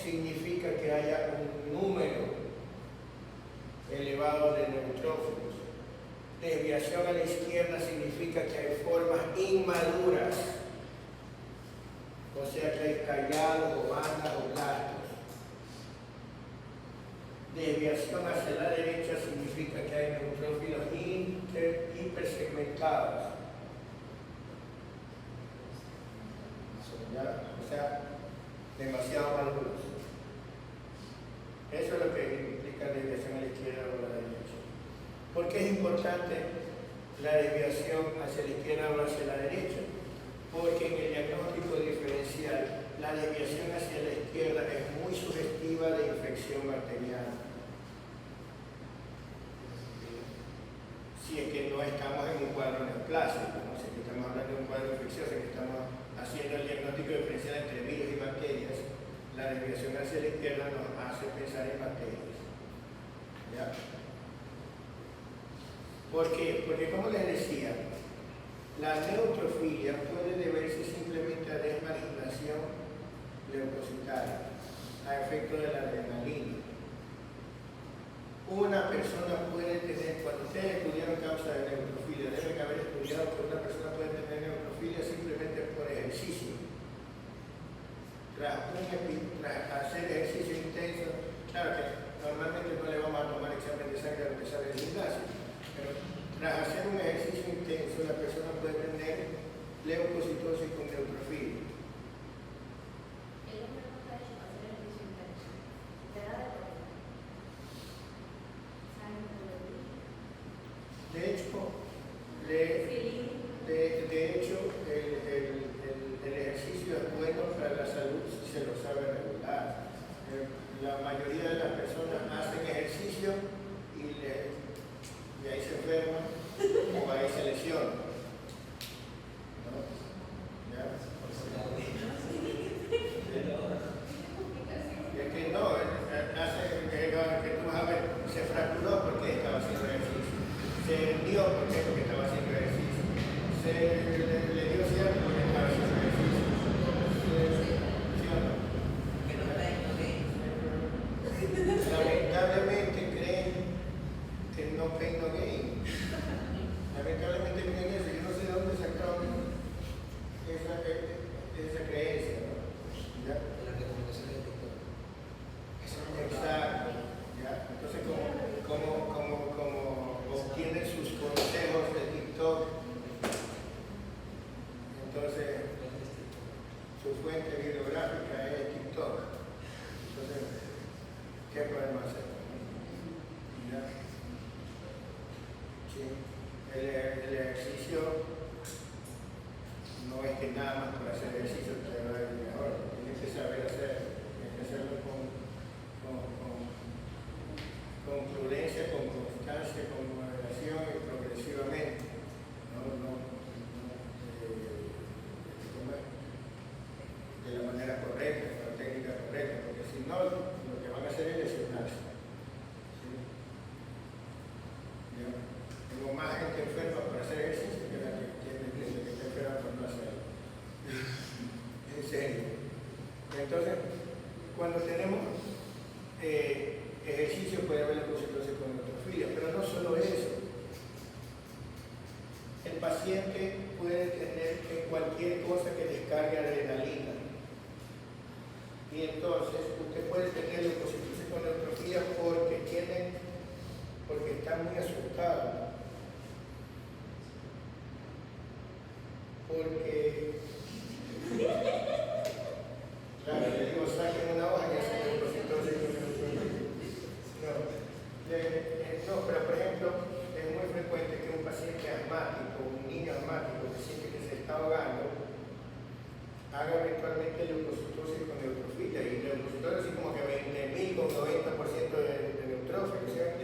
significa que haya un número elevado de neutrófilos. Desviación a la izquierda significa que hay formas inmaduras, o sea que hay callados o bandas o blastos. Desviación hacia la derecha significa que hay neutrófilos hipersegmentados. ¿Ya? O sea, demasiado maduros. Eso es lo que implica desviación a la izquierda o a la derecha. ¿Por qué es importante la desviación hacia la izquierda o hacia la derecha? Porque en el diagnóstico diferencial, la desviación hacia la izquierda es muy sugestiva de infección arterial. Si es que no estamos en un cuadro neoplásico, ¿no? Si es que estamos hablando de un cuadro infeccioso, que estamos haciendo el diagnóstico diferencial entre virus y bacterias, la desviación hacia la izquierda nos hace pensar en bacterias. ¿Ya? ¿Por qué? Porque, como les decía, la neutrofilia puede deberse simplemente a desmarginación leucocitaria, a efecto de la adrenalina. Una persona puede tener, cuando ustedes estudiaron causa de neutrofilia, deben haber estudiado que una persona puede tener neutrofilia simplemente por ejercicio. Tras hacer ejercicio intenso, claro que normalmente no le vamos a tomar examen de sangre a lo que sale del gimnasio, pero tras hacer un ejercicio intenso, la persona puede tener leucocitosis con neutrofilia. El hombre no está hecho para hacer ejercicio intenso. Te da de todo. De hecho, el ejercicio es bueno para la salud si se lo sabe regular. La mayoría de las personas hacen ejercicio y ahí se enferman o ahí se lesionan. ¿No? ¿Ya? Es que no, que tú vas a ver, se fracturó porque estaba haciendo ejercicio, se hendió porque estaba haciendo ejercicio, se le dio cierto porque estaba haciendo ejercicio. ¿Sí o no? Que no está en Lamentablemente creen que no pain no gain. Lamentablemente creen eso. Yo no sé de dónde sacaron esa creencia, ¿no? ¿Ya? de la recomendación de TikTok. Exacto. ¿Ya? Entonces, como obtienen sus consejos de TikTok, entonces su fuente bibliográfica es TikTok. Entonces, ¿qué podemos hacer? ¿Ya? Sí. El ejercicio no es que nada más por hacer ejercicio te va a ir mejor. Tienes que saber hacer, tienes que hacerlo con prudencia, con constancia, con moderación y progresivamente. De la manera correcta, con la técnica correcta, porque si no, lo que van a hacer es lesionarse. ¿Sí? ¿Ya? Tengo más gente enferma por hacer ejercicio que la que está enferma por no hacerlo. En serio. Entonces, cuando tenemos ejercicio puede haber leucocitosis con neutrofilia, pero no solo eso. El paciente puede tener cualquier cosa que descargue adrenalina. Y entonces usted puede tener leucocitosis con neutrofilia porque está muy asustado. Porque claro, le digo, saquen una hoja y hacen leucocitosis con neutrofilia. No, pero por ejemplo, es muy frecuente que un paciente asmático, un niño asmático que siente que se está ahogando, haga eventualmente leucocitosis con neutrofilia. Y leucocitosis así como que 20.000 con 90% de neutrófilos, ¿cierto?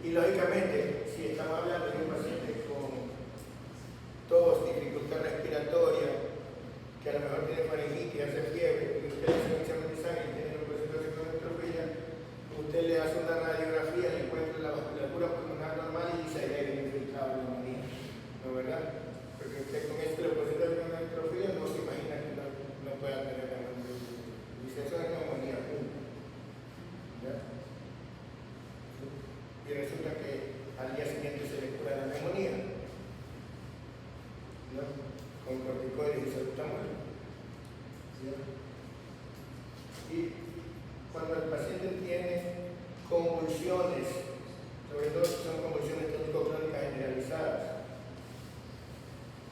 Y lógicamente, si estamos hablando de un paciente con tos, dificultad respiratoria, que a lo mejor tiene faringitis, hace fiebre, y usted le hace un examen de sangre y tiene leucocitosis con neutrofilia, usted le hace una radiografía, le encuentra la vasculatura pulmonar normal y dice ahí hay un infiltrado de neumonía, ¿no, verdad? Porque usted con Y cuando el paciente tiene convulsiones, sobre todo si son convulsiones tónico-crónicas generalizadas,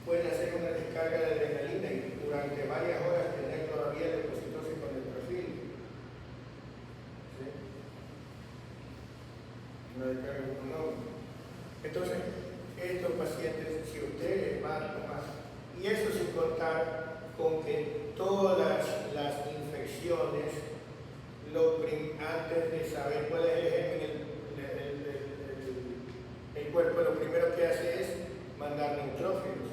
pueden hacer una descarga de adrenalina y durante varias horas tener todavía leucocitosis con neutrofilo. ¿Sí? Una descarga autonómica. Entonces, estos pacientes, si ustedes van a tomar, y eso sin contar con que todas las infecciones, antes de saber cuál es el germen, el cuerpo lo primero que hace es mandar neutrófilos.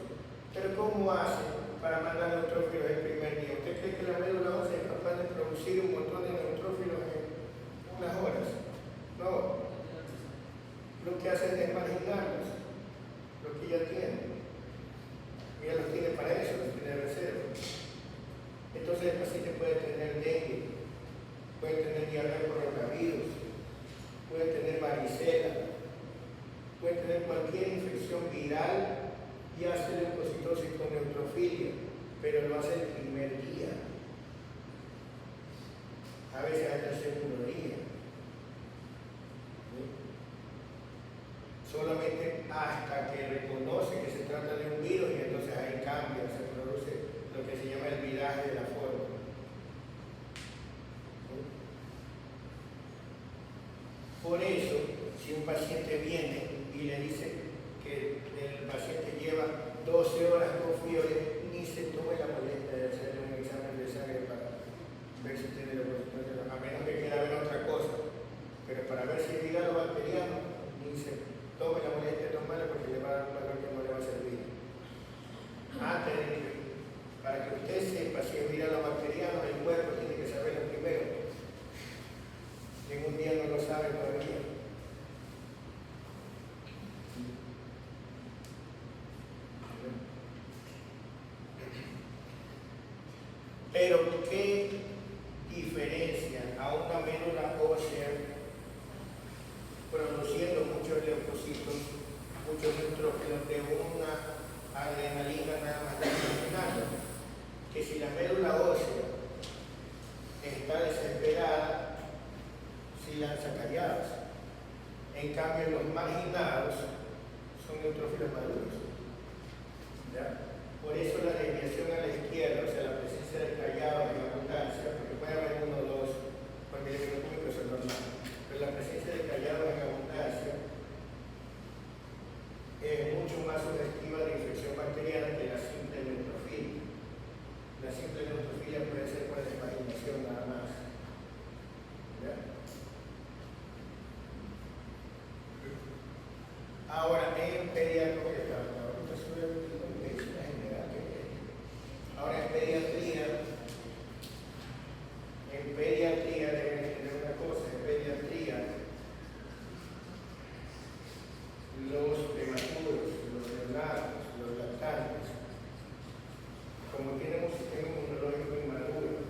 Pero ¿cómo hace para mandar neutrófilos el primer día? ¿Usted cree que la médula ósea es capaz de producir un montón de neutrófilos en unas horas? No. Lo que hace es desmarginarlos, lo que ya tiene. Ella los tiene para eso, los tiene de reserva. Entonces el paciente puede tener dengue, puede tener diarrea por rotavirus, puede tener varicela, puede tener cualquier infección viral y hace leucocitosis con neutrofilia, pero lo hace el primer día. A veces hasta el segundo día. ¿Sí? Solamente hasta que reconoce que se trata de un virus y entonces ahí cambia, se produce lo que se llama el viraje de la fórmula. ¿Sí? Por eso, si un paciente viene y le dice que el paciente lleva 12 horas con fiebre, ni se tome la molestia de hacerle un examen de sangre para ver si tiene leucocitosis, a menos que quiera ver otra cosa. Pero para ver si es hígado bacteriano, ni se tome la molestia de tomarla porque le va a dar un valor que no le va a servir. Antes de que, para que usted sepa si es viral o bacteriano, el cuerpo tiene que saberlo primero. En un día no lo sabe todavía. Pero ¿qué diferencia a una médula ósea produciendo muchos leucocitos, muchos neutrófilos de una adrenalina nada más terminando? Que si la médula ósea está desesperada, si lanza calladas. En cambio, los marginados son neutrófilos maduros. ¿Ya? Por eso la desviación a la izquierda, o sea, la presencia del callado en abundancia, porque puede haber uno o dos, porque el económico es normal, pero la presencia del callado en abundancia es mucho más sugestiva de infección bacteriana que la simple neutrofilia. La simple neutrofilia puede ser por desmaginación nada más. ¿Ya? Ahora, en pediatría, ahorita sobre medicina general, ahora en pediatría deben entender una cosa, en pediatría los prematuros, los neonatos, los lactantes, como tienen un sistema inmunológico inmaduro,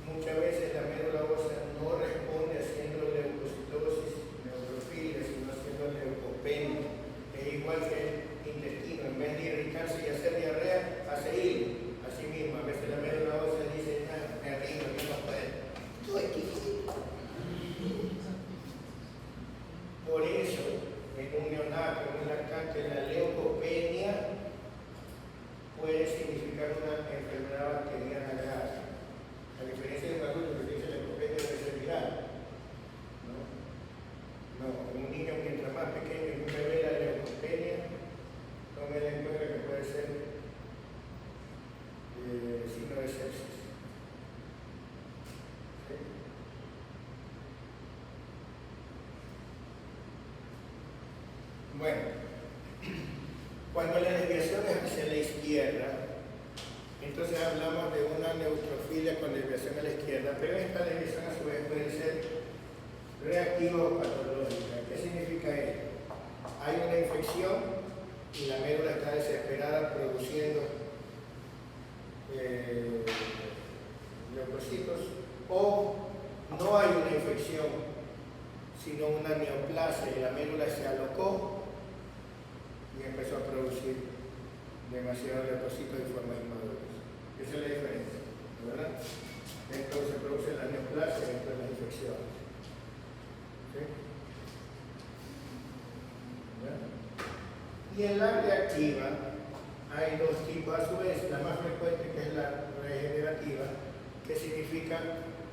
muchas veces la médula ósea no responde haciendo leucocitosis, neutrofilia, sino haciendo leucopenia. Es igual que el intestino, en vez de irritarse y hacer diarrea, hace hilo. Así mismo, a veces la médula ósea dice, me rindo, yo no puedo. Por eso, en un neonato, en un lactante, la leucopenia puede significar una enfermedad bacteriana grave. A diferencia de un adulto que dice la leucopenia debe ser viral. No, un niño mientras más pequeño y un bebé la leucopenia, tómela en cuenta que puede ser signo de sepsis. ¿Sí? Bueno, cuando la desviación es hacia la izquierda, entonces hablamos de una neutrofilia con desviación a la izquierda, pero esta desviación a su vez puede ser reactiva o patológica. ¿Qué significa esto? Hay una infección y la médula está desesperada produciendo leucocitos, o no hay una infección sino una neoplasia y la médula se alocó y empezó a producir demasiados leucocitos de forma inmadura. Esa es la diferencia. Y en la reactiva hay dos tipos a su vez, la más frecuente que es la regenerativa, que significa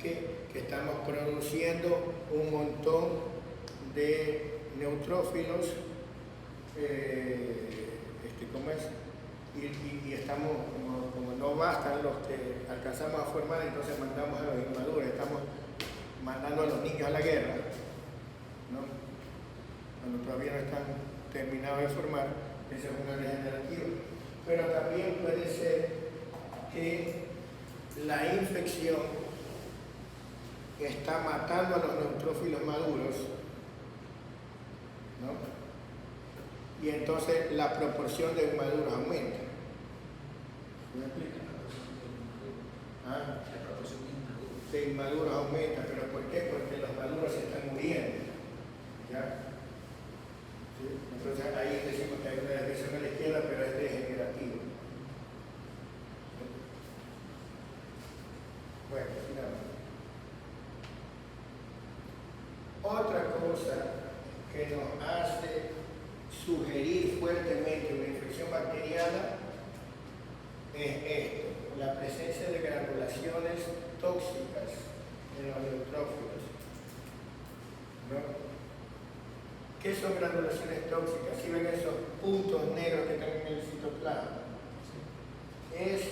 que estamos produciendo un montón de neutrófilos, ¿cómo es? Y estamos, como no bastan los que alcanzamos a formar, entonces mandamos a los inmaduros, estamos mandando a los niños a la guerra, ¿no? Cuando todavía no están terminados de formar, esa es una regenerativa. Pero también puede ser que la infección está matando a los neutrófilos maduros, ¿no? Y entonces la proporción de inmaduros aumenta. ¿Me explica? ¿Ah? La proporción de inmaduros. De inmaduros aumenta, ¿pero por qué? Porque los maduros se están muriendo. ¿Ya? ¿Sí? Entonces ahí decimos que hay una desviación a la izquierda, pero es degenerativo. Bueno, sigamos. Otra cosa que nos hace sugerir fuertemente una infección bacteriana es esto, la presencia de granulaciones tóxicas en los neutrófilos, ¿no? ¿Qué son granulaciones tóxicas? Si ven esos puntos negros que están en el citoplasma, ¿eso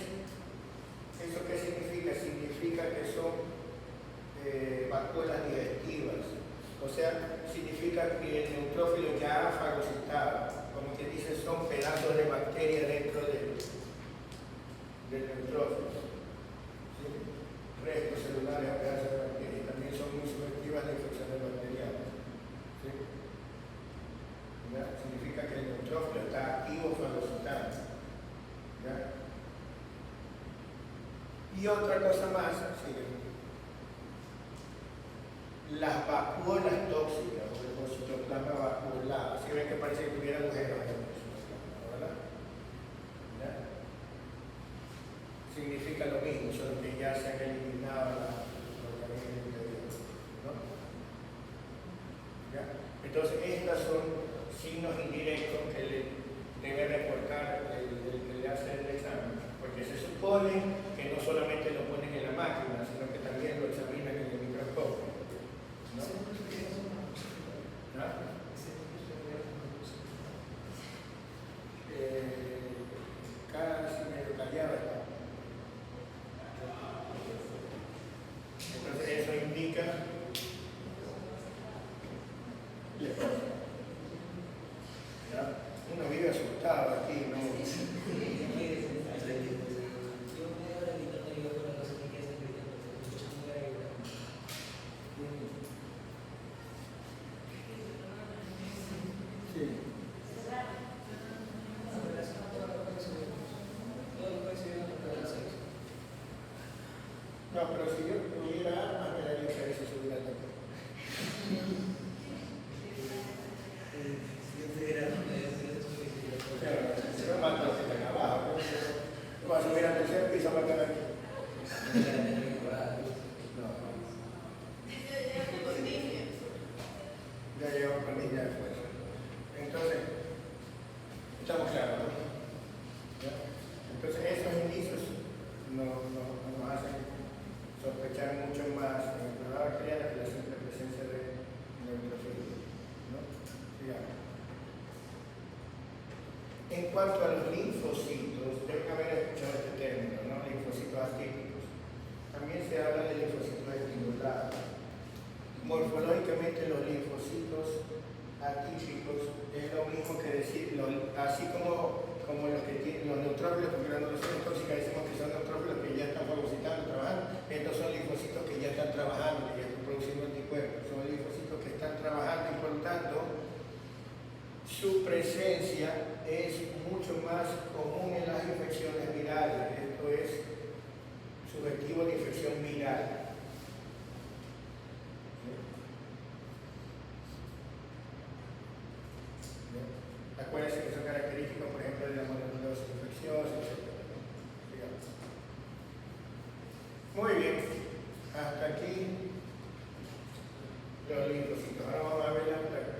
qué significa? Significa que son vacuolas digestivas. O sea, significa que el neutrófilo ya ha fagocitado, como que dice, son pedazos de bacteria dentro del neutrófilo. ¿Sí? Restos celulares a pedazos de bacteria, también son muy sugestivas de infecciones bacterianas. ¿Sí? ¿Ya? Significa que el neutrófilo está activo fagocitando. ¿Ya? Y otra cosa más, ¿sí? Las vacuolas tóxicas o el citoplasma vacuolado, si ven que parece que tuviera agujeros en el citoplasma, ¿verdad? ¿Ya? Significa lo mismo, solo que ya se han eliminado los organismos interiores, ¿no? ¿Ya? Entonces, estos son signos indirectos que le debe reportar el que le hace el examen, porque se supone que no solamente lo ponen en la máquina, sino que también lo examinan en el microscopio. ¿No? ¿Ah? Casi medio callado está. Entonces eso indica ¿ya? Uno vive asustado aquí, ¿no? No, pero si yo tuviera armas, me daría que a veces subir al toque. Claro, yo mato a los que están abajo. No vas a subir al tercer piso a matar aquí. No. Ya llevo con niña de fuerza. Entonces, estamos claros, ¿no? ¿Ya? Entonces, esos indicios nos hacen sospechar mucho más en enfermedad bacteriana que la simple presencia de neutrofilos, ¿no? Sigamos. En cuanto a los linfocitos, deben haber escuchado este término, ¿no? Linfocitos atípicos. También se habla de linfocitos estimulados. Morfológicamente los linfocitos atípicos es lo mismo que decir, así como los que tienen los neutrófilos, porque las granulaciones tóxicas decimos que son neutrófilos que ya están fagocitando, trabajando. Estos son linfocitos que ya están trabajando, que ya están produciendo anticuerpos. Son linfocitos que están trabajando y por lo tanto su presencia es mucho más común en las infecciones virales. Esto es subjetivo de infección viral. Acuérdense que son característicos, por ejemplo, de la mononucleosis infecciosa, etc. Muy bien, hasta aquí los linfocitos. Ahora vamos a ver la placa.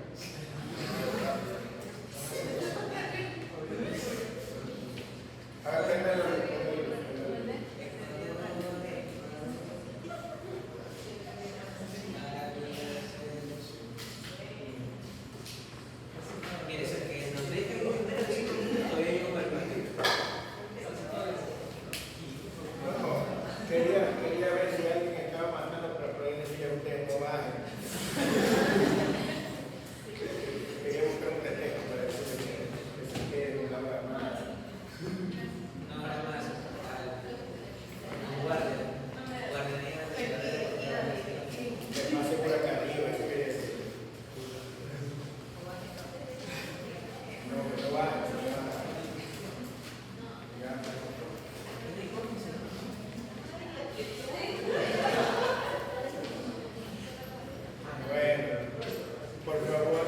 evaluar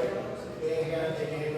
en el